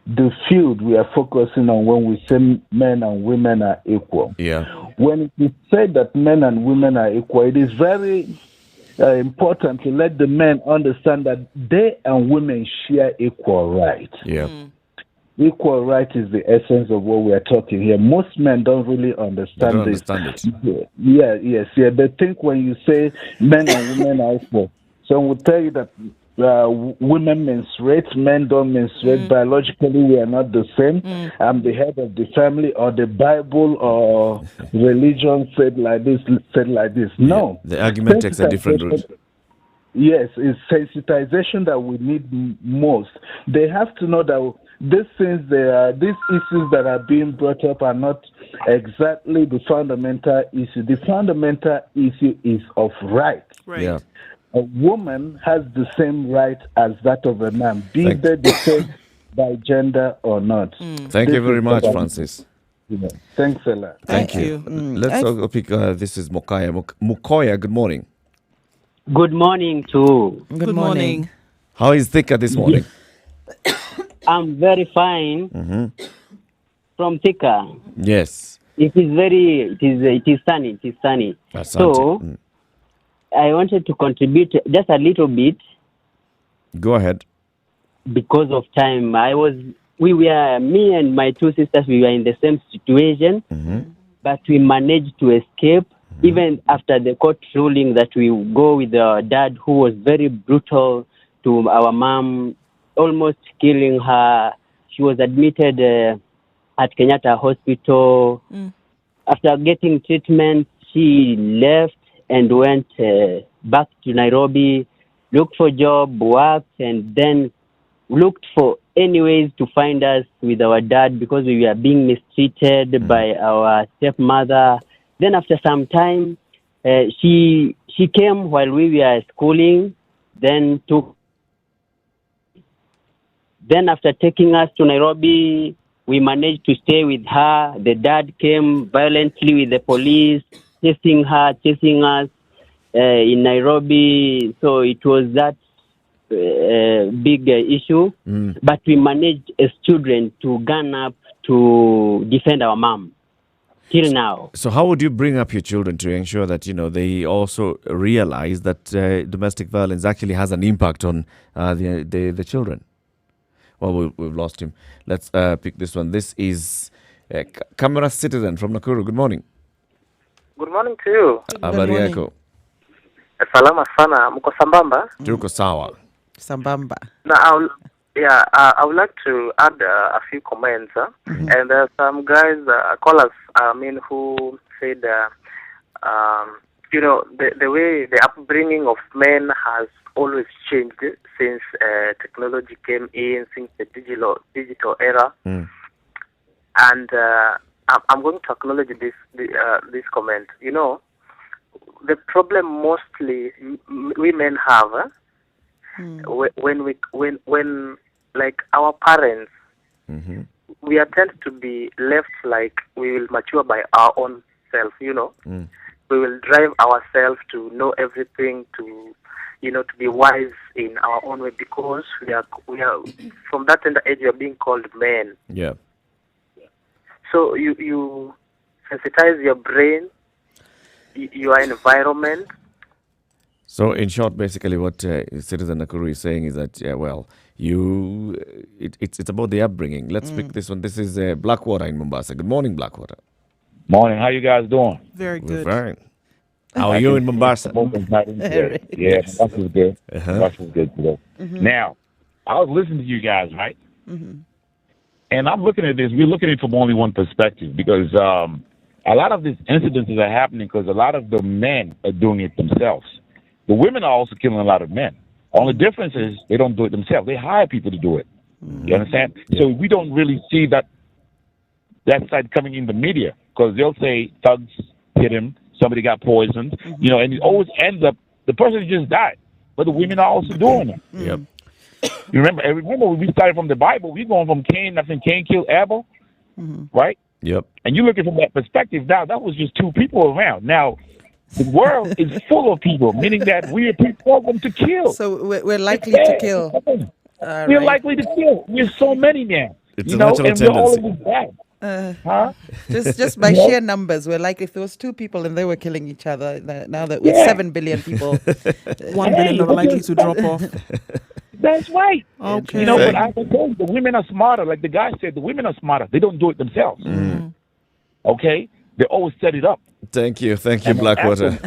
the field we are focusing on when we say men and women are equal. Yeah. When we say that men and women are equal, it is very important to let the men understand that they and women share equal rights. Yeah. Equal right is the essence of what we are talking here. Most men don't really understand this. It. Yeah. They think when you say men and women are equal, some will tell you that women menstruate, men don't menstruate. Biologically, we are not the same. I'm the head of the family, or the Bible or religion said like this, No. The argument takes a different route. Yes, it's sensitization that we need most. They have to know that these issues that are being brought up are not exactly the fundamental issue. The fundamental issue is of right. Right. Yeah. A woman has the same right as that of a man, be they the same by gender or not. Thank you very much, Francis. Thanks a lot. Thank you. Let's also pick, this is Mokaya. Mukoya, good morning. Good morning to. Good morning. How is Thika this morning? I'm very fine from Thika. Yes. It is sunny. It is sunny. So I wanted to contribute just a little bit. Go ahead. Because of time, me and my two sisters, we were in the same situation, but we managed to escape. Even after the court ruling that we go with our dad, who was very brutal to our mom, almost killing her. She was admitted at Kenyatta Hospital. After getting treatment, she left and went back to Nairobi, looked for job, worked, and then looked for any ways to find us with our dad because we were being mistreated by our stepmother. Then after some time, she came while we were schooling. Then after taking us to Nairobi, we managed to stay with her. The dad came violently with the police, chasing us in Nairobi. So it was that big issue. But we managed as children to gun up to defend our mom. Till now. So how would you bring up your children to ensure that, they also realize that domestic violence actually has an impact on the children? Well, we've lost him. Let's pick this one. This is Camera Citizen from Nakuru. Good morning. Good morning to you. Habari yako? Salama sana. Mko sambamba? Tuko sawa. Sambamba. Now, I would like to add a few comments. And there are some guys, callers, who said, the way the upbringing of men has always changed since technology came in, since the digital era. And I'm going to acknowledge this comment. The problem mostly we men have when like our parents, we tend to be left like we will mature by our own self. We will drive ourselves to know everything, to be wise in our own way, because we are from that tender age we are being called men. Yeah. So you sensitize your brain, your environment. So in short, basically what Citizen Nakuru is saying is that, it's about the upbringing. Let's pick this one. This is Blackwater in Mombasa. Good morning, Blackwater. Morning. How you guys doing? Very good. We're fine. How are you in Mombasa? Yeah, Mombasa is good. Mombasa is good today. Now, I was listening to you guys, right? And I'm looking at this. We're looking at it from only one perspective, because a lot of these incidences are happening because a lot of the men are doing it themselves. The women are also killing a lot of men. Only difference is they don't do it themselves. They hire people to do it. You understand? Yeah. So we don't really see that side coming in the media, because they'll say thugs hit him, somebody got poisoned, and it always ends up the person just died, but the women are also doing it. Yep. You remember when we started from the Bible, we're going from Cain. I think Cain killed Abel, right? Yep. And you're looking from that perspective. Now, that was just two people around. Now, the world is full of people, meaning that we are programmed to kill. So we're likely to kill. We're likely to kill. We're so many now. It's a natural and tendency. we're all of this bad. Just by sheer numbers, we're like if there was two people and they were killing each other. Now that with 7 billion people, 1 billion are likely to drop off. That's right. Okay. But I told you, the women are smarter. Like the guy said, the women are smarter. They don't do it themselves. Okay? They always set it up. Thank you, Blackwater.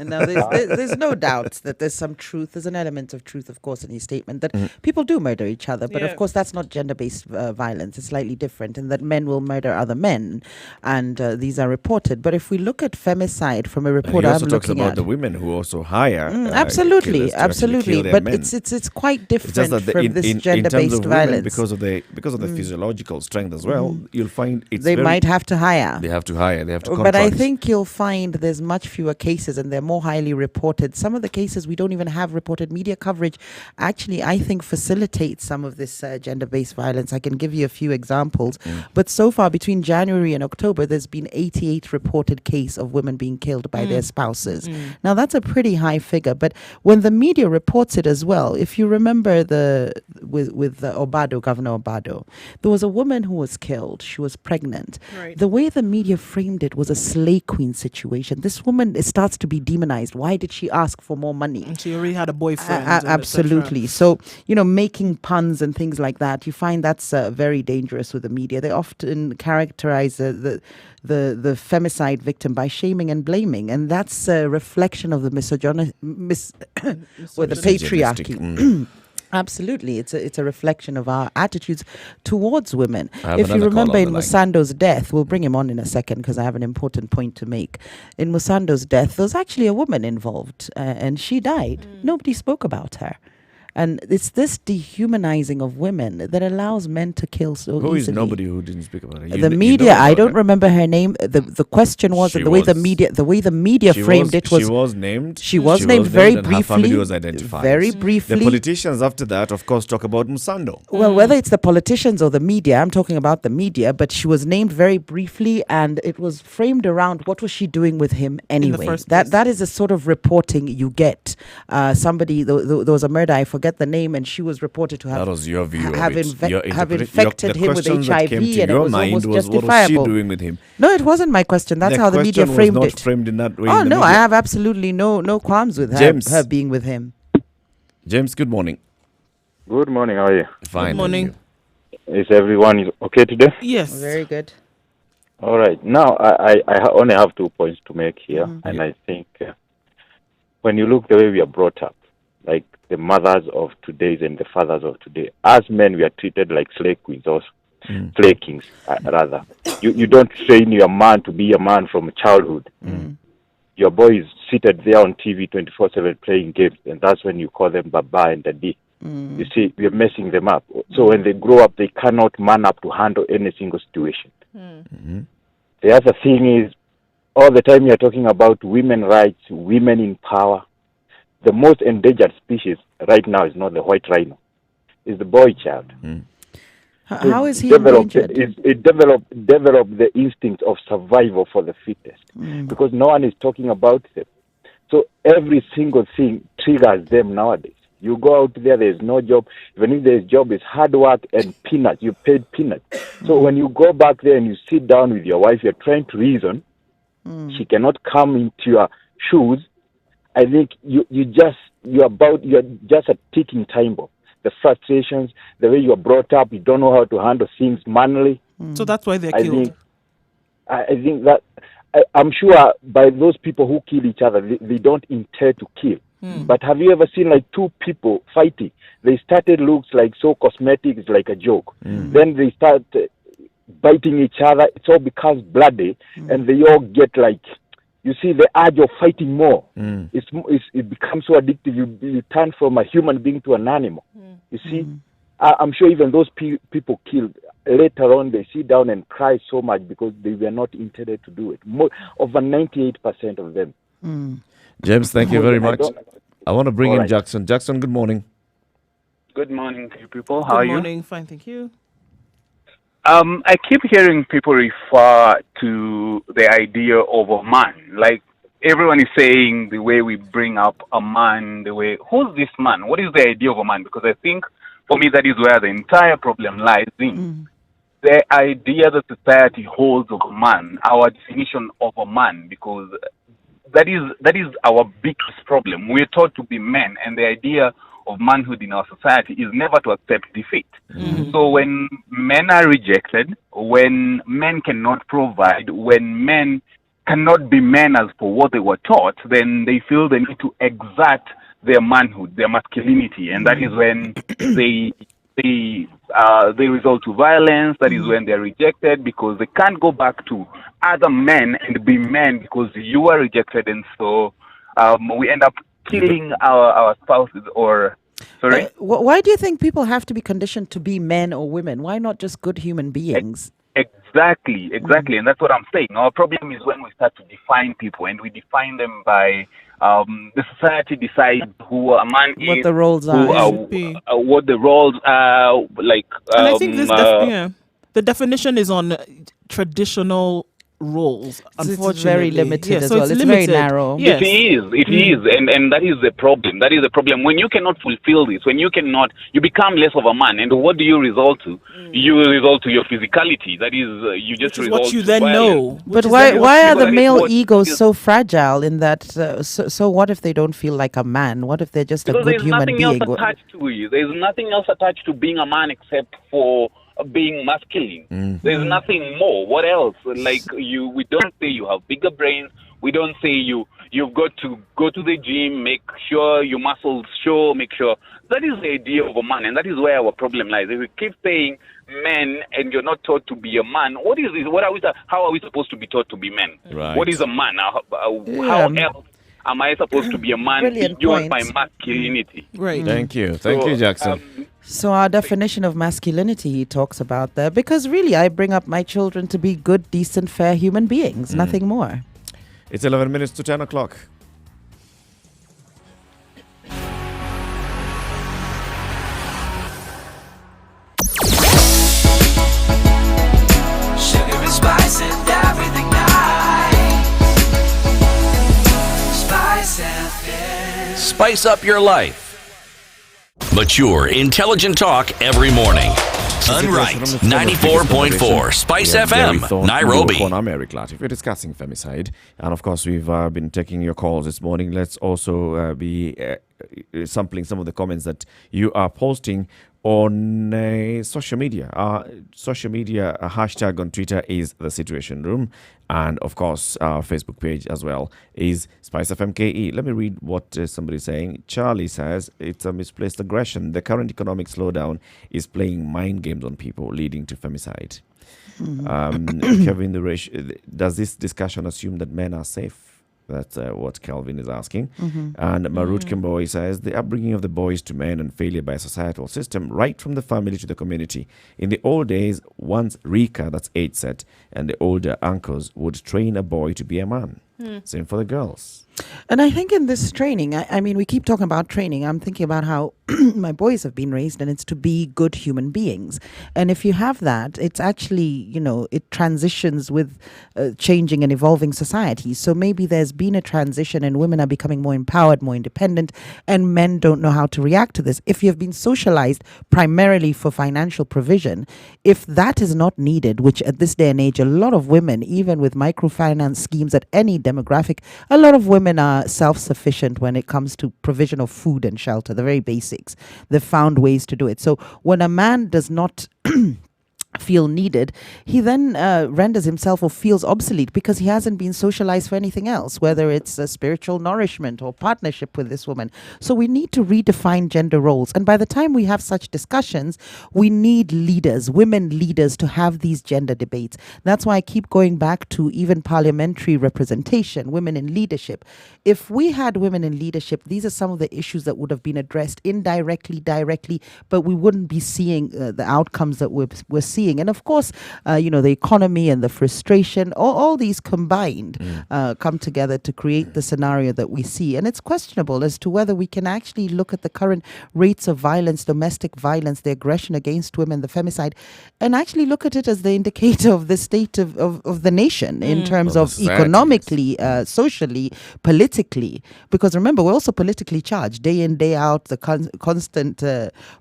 No, there's no doubt that there's some truth. There's an element of truth, of course, in his statement that people do murder each other. But of course, that's not gender-based violence. It's slightly different in that men will murder other men, and these are reported. But if we look at femicide from a report he I'm also talks looking about at, the women who also hire. absolutely. But men. it's quite It's just different that from this in gender-based terms of women, violence because of the physiological strength as well. You'll find they might have to hire. They have to hire. They have to. But I contract. think you'll find there's much fewer cases and they're more highly reported. Some of the cases we don't even have reported. Media coverage actually, I think, facilitates some of this gender-based violence. I can give you a few examples. But so far, between January and October, there's been 88 reported cases of women being killed by their spouses. Now, that's a pretty high figure. But when the media reports it as well, if you remember with Obado, Governor Obado, there was a woman who was killed. She was pregnant. Right. The way the media framed it was a slay queen situation. This woman starts to be demonized. Why did she ask for more money? And she already had a boyfriend. Absolutely. So, making puns and things like that, you find that's very dangerous with the media. They often characterize the femicide victim by shaming and blaming. And that's a reflection of the or the patriarchy. Absolutely. It's a reflection of our attitudes towards women. If you remember in Musando's death, we'll bring him on in a second because I have an important point to make. In Musando's death, there was actually a woman involved and she died. Nobody spoke about her. And it's this dehumanizing of women that allows men to kill so easily. Who is nobody who didn't speak about it? The media, I don't remember her name. The question was, and the way the media framed it was. She was named. She was named very briefly. Her family was identified. Very briefly. The politicians after that, of course, talk about Musando. Well, whether it's the politicians or the media, I'm talking about the media, but she was named very briefly and it was framed around what was she doing with him anyway. That is the sort of reporting you get. Somebody, there was a murder, I forget the name, and she was reported to have that was your view have infected him with HIV, and it was almost justifiable. What was she doing with him? No, it wasn't my question. That's how the media framed it. Was not framed in that way. Oh no, I have absolutely no qualms with her being with him. James, good morning. Good morning. How are you? Fine. Good morning. Is everyone okay today? Yes. Very good. All right. Now, I only have 2 points to make here, and I think when you look the way we are brought up, like the mothers of today and the fathers of today, as men we are treated like slave queens or slave kings, rather. You don't train your man to be a man from childhood. Your boy is seated there on TV 24/7 playing games, and that's when you call them Baba and Daddy. You see, we are messing them up. So when they grow up, they cannot man up to handle any single situation. The other thing is, all the time you're talking about women rights, women in power. The most endangered species right now is not the white rhino. It's the boy child. How is he endangered? It developed the instinct of survival for the fittest because no one is talking about them. So every single thing triggers them nowadays. You go out there's no job. Even if there's job, it's hard work and peanuts. You paid peanuts. So when you go back there and you sit down with your wife, you're trying to reason. She cannot come into your shoes. I think you're just a ticking time bomb. The frustrations, the way you're brought up, you don't know how to handle things manually. So that's why they're killed. I think that I'm sure by those people who kill each other, they don't intend to kill. But have you ever seen like two people fighting? They started looks like so cosmetic, it's like a joke. Then they start biting each other. It all becomes bloody, and they all get like, you see the urge of fighting more. It becomes so addictive. You turn from a human being to an animal. You see, I'm sure even those people killed, later on they sit down and cry so much because they were not intended to do it. Over 98% of them. James, thank you very much. I want to bring in Jackson. Jackson, good morning. Good morning to you people. How are Good you? morning. Fine, thank you. I keep hearing people refer to the idea of a man. Like everyone is saying the way we bring up a man, the way, who's this man? What is the idea of a man? Because I think for me that is where the entire problem lies in. The idea that society holds of a man, our definition of a man, because that is our biggest problem. We're taught to be men, and the idea of manhood in our society is never to accept defeat. So when men are rejected, when men cannot provide, when men cannot be men as for what they were taught, then they feel they need to exert their manhood, their masculinity, and that is when they result to violence. That is when they're rejected because they can't go back to other men and be men because you are rejected, and so we end up killing our spouses or. Sorry? Why do you think people have to be conditioned to be men or women? Why not just good human beings? Exactly, and that's what I'm saying. Our problem is when we start to define people, and we define them by the society decides who a man is, what the roles are, what the roles are, like. And I think the definition is on traditional roles. Unfortunately, it's very limited as so well. It's very narrow. Yes. It is, and that is the problem. That is the problem. When you cannot fulfill this, when you cannot, you become less of a man. And what do you result to? You result to your physicality. That is, you just result what you to then violence. know. But why are the male egos so fragile in that? So what if they don't feel like a man? What if they're just a good human being? There's nothing else attached to you. There's nothing else attached to being a man except for being masculine. There's nothing more. What else? Like we don't say you have bigger brains. We don't say you've got to go to the gym, make sure your muscles show, make sure. That is the idea of a man, and that is where our problem lies. If we keep saying men and you're not taught to be a man, what is this? How are we supposed to be taught to be men? Right. What is a man? How else am I supposed to be a man beyond my masculinity? Right. Thank you, Jackson. So our definition of masculinity he talks about there, because really I bring up my children to be good, decent, fair human beings, nothing more. It's 11 minutes to 10 o'clock. Sugar and spice and everything nice. Spice FM. Spice up your life. Mature, intelligent talk every morning. Unright, 94.4 Spice FM, Nairobi. I'm Eric Latif. We're discussing femicide. And of course, we've been taking your calls this morning. Let's also be sampling some of the comments that you are posting on social media. Social media hashtag on Twitter is The Situation Room. And of course, our Facebook page as well is Spice FM KE. Let me read what somebody's saying. Charlie says, it's a misplaced aggression. The current economic slowdown is playing mind games on people, leading to femicide. Kevin, does this discussion assume that men are safe? That's what Kelvin is asking. And Marut Kimboi says, the upbringing of the boys to men and failure by a societal system, right from the family to the community. In the old days, once Rika, that's age set, and the older uncles would train a boy to be a man. Same for the girls. And I think in this training, I mean, we keep talking about training. I'm thinking about how my boys have been raised, and it's to be good human beings. And if you have that, it's actually, it transitions with changing and evolving society. So maybe there's been a transition and women are becoming more empowered, more independent, and men don't know how to react to this. If you've been socialized primarily for financial provision, if that is not needed, which at this day and age, a lot of women, even with microfinance schemes at any demographic, a lot of women are self-sufficient when it comes to provision of food and shelter, the very basics. They've found ways to do it. So when a man does not feel needed, he then renders himself or feels obsolete because he hasn't been socialized for anything else, whether it's a spiritual nourishment or partnership with this woman. So we need to redefine gender roles. And by the time we have such discussions, we need leaders, women leaders, to have these gender debates. That's why I keep going back to even parliamentary representation, women in leadership. If we had women in leadership, these are some of the issues that would have been addressed indirectly, directly, but we wouldn't be seeing the outcomes that we're seeing. seeing. And of course, the economy and the frustration, all these combined come together to create the scenario that we see. And it's questionable as to whether we can actually look at the current rates of violence, domestic violence, the aggression against women, the femicide, and actually look at it as the indicator of the state of the nation in terms of economically, socially, politically. Because remember, we're also politically charged day in, day out, the constant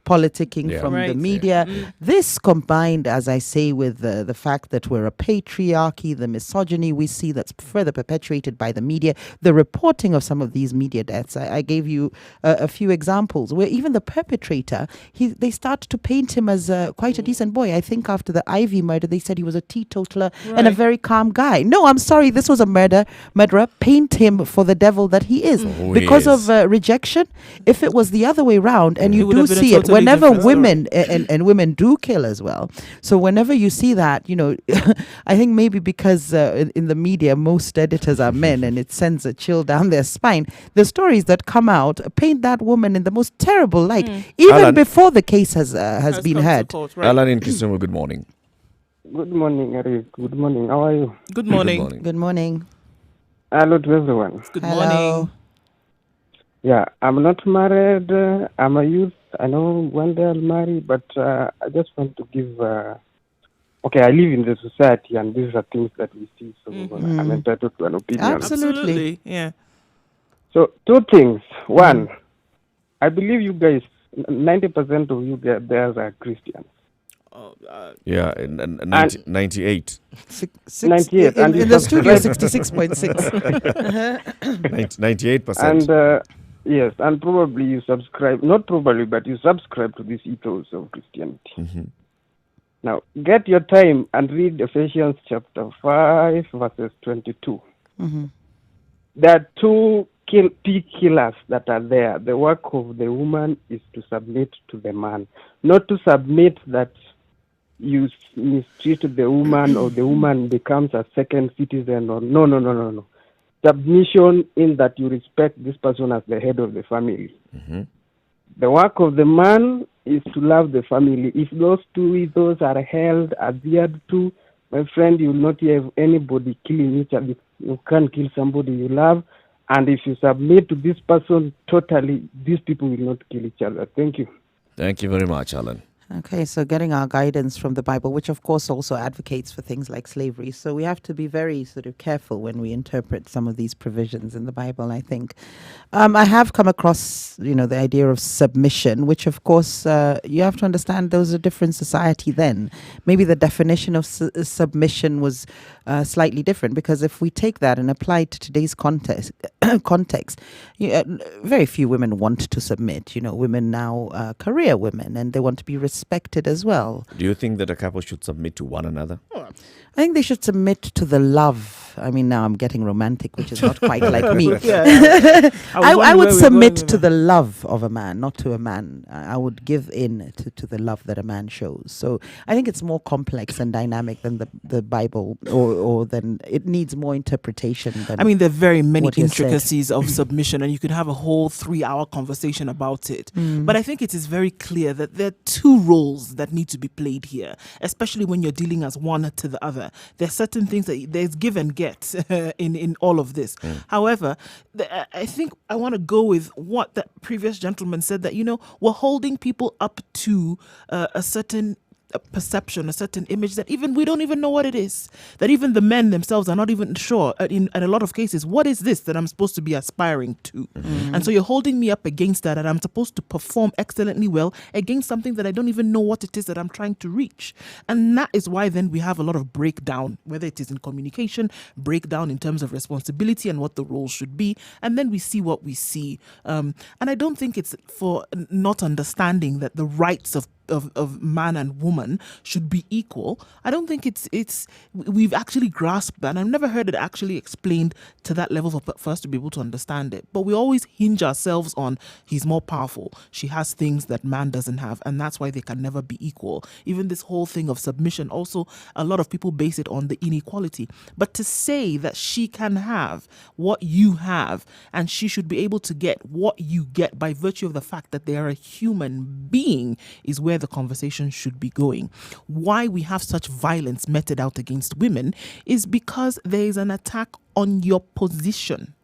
politicking from the media. This combined, as I say, with the fact that we're a patriarchy, the misogyny we see that's further perpetuated by the media, the reporting of some of these media deaths. I gave you a few examples where even the perpetrator, they start to paint him as quite a decent boy. I think after the Ivy murder, they said he was a teetotaler and a very calm guy. No, I'm sorry, this was a murderer. Paint him for the devil that he is. Because of rejection, if it was the other way around, and you do see it whenever women and women do kill as well. So whenever you see that, I think maybe because in the media most editors are men and it sends a chill down their spine, the stories that come out paint that woman in the most terrible light, even Alan, before the case has been heard. Alan in Kisumu, good morning. Good morning, Eric. Good morning. How are you? Good morning. Good morning. Hello to everyone. Good morning. Yeah, I'm not married. I'm a youth. I know one day I'll marry, but I just want to give... okay, I live in the society, and these are things that we see, so I'm entitled to an opinion. Absolutely, yeah. So, two things. One, I believe you guys, 90% of you guys are Christians. Yeah, 98. 98. In the studio, 66.6. 98%. And yes, and probably you subscribe, not probably, but you subscribe to this ethos of Christianity. Now, get your time and read Ephesians chapter 5, verses 22. There are two key killers that are there. The work of the woman is to submit to the man, not to submit that you mistreat the woman or the woman becomes a second citizen or no. Submission in that you respect this person as the head of the family. The work of the man is to love the family. If those two ethos are held, adhered to, my friend, you will not have anybody killing each other. You can't kill somebody you love. And if you submit to this person totally, these people will not kill each other. Thank you. Thank you very much, Alan. Okay, so getting our guidance from the Bible, which of course also advocates for things like slavery. So we have to be very sort of careful when we interpret some of these provisions in the Bible, I think. I have come across, the idea of submission, which of course you have to understand there was a different society then. Maybe the definition of submission was slightly different, because if we take that and apply it to today's context, very few women want to submit. Women now, career women, and they want to be respected as well. Do you think that a couple should submit to one another? I think they should submit to the love. I mean, now I'm getting romantic, which is not quite like me. I would submit to the love of a man, not to a man. I would give in to the love that a man shows. So I think it's more complex and dynamic than the Bible, or than it needs more interpretation. Than there are very many intricacies of submission, and you could have a whole 3-hour conversation about it. But I think it is very clear that there are two roles that need to be played here, especially when you're dealing as one to the other. There are certain things that there's give and get in all of this. However, I think I want to go with what the previous gentleman said, that, we're holding people up to a certain perception, a certain image that even we don't even know what it is, that even the men themselves are not even sure in a lot of cases, what is this that I'm supposed to be aspiring to? And so you're holding me up against that, and I'm supposed to perform excellently well against something that I don't even know what it is that I'm trying to reach. And that is why then we have a lot of breakdown, whether it is in communication, breakdown in terms of responsibility and what the roles should be, and then we see what we see. And I don't think it's for not understanding that the rights of man and woman should be equal. I don't think we've actually grasped that. I've never heard it actually explained to that level for us to be able to understand it. But we always hinge ourselves on he's more powerful, she has things that man doesn't have, and that's why they can never be equal. Even this whole thing of submission, also a lot of people base it on the inequality. But to say that she can have what you have and she should be able to get what you get by virtue of the fact that they are a human being is where where the conversation should be going. Why we have such violence meted out against women is because there is an attack on your position.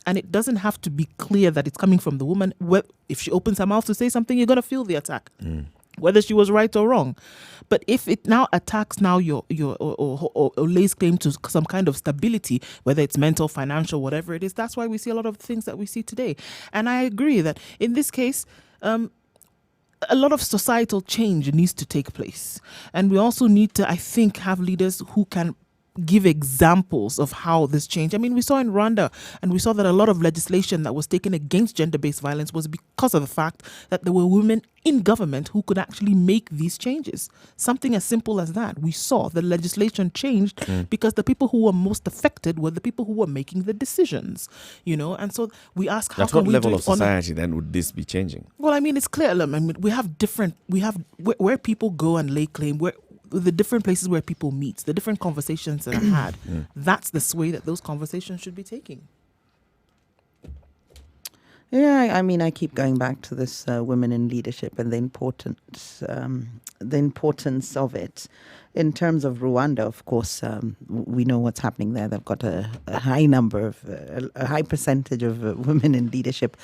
And it doesn't have to be clear that it's coming from the woman. If she opens her mouth to say something, you're going to feel the attack, whether she was right or wrong. But if it now attacks now your or lays claim to some kind of stability, whether it's mental, financial, whatever it is, that's why we see a lot of things that we see today. And I agree that in this case, a lot of societal change needs to take place. And we also need to, I think, have leaders who can give examples of how this changed. I mean, we saw in Rwanda, and we saw that a lot of legislation that was taken against gender-based violence was because of the fact that there were women in government who could actually make these changes. Something as simple as that. We saw the legislation changed because the people who were most affected were the people who were making the decisions, and so we ask, how at can what we level do of it on society then would this be changing? Well, I mean, it's clear. I mean, we have where people go and lay claim, where the different places where people meet, the different conversations that are had. That's the way that those conversations should be taking. Yeah, I mean, I keep going back to this women in leadership and the importance of it. In terms of Rwanda, of course, we know what's happening there. They've got a high number of, a high percentage of women in leadership.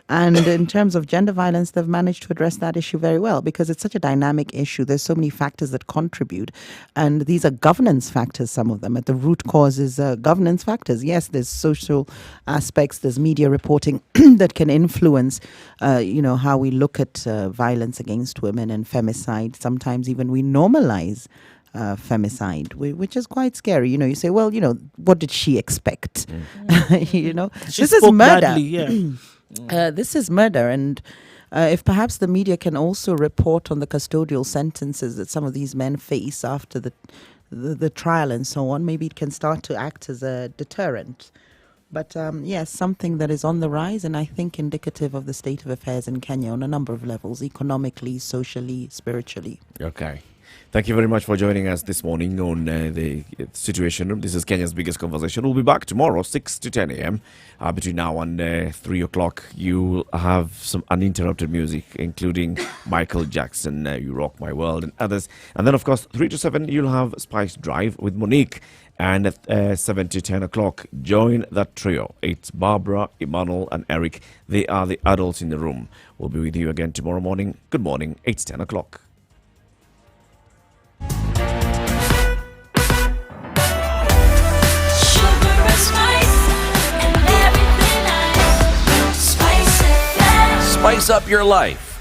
And in terms of gender violence, they've managed to address that issue very well because it's such a dynamic issue. There's so many factors that contribute. And these are governance factors, some of them. At the root cause is governance factors. Yes, there's social aspects, there's media reporting that can influence, how we look at violence against women and femicide. Sometimes even we normalize femicide, which is quite scary. You say, well, what did she expect? This is murder. Badly, This is murder. And if perhaps the media can also report on the custodial sentences that some of these men face after the trial and so on, maybe it can start to act as a deterrent. But yes, something that is on the rise, and I think indicative of the state of affairs in Kenya on a number of levels, economically, socially, spiritually. Okay. Thank you very much for joining us this morning on the Situation Room. This is Kenya's biggest conversation. We'll be back tomorrow, 6 to 10 a.m. Between now and 3 o'clock, you'll have some uninterrupted music, including Michael Jackson, You Rock My World, and others. And then, of course, 3 to 7, you'll have Spice Drive with Monique. And at 7 to 10 o'clock, join that trio. It's Barbara, Emmanuel, and Eric. They are the adults in the room. We'll be with you again tomorrow morning. Good morning. It's 10 o'clock. Spice up your life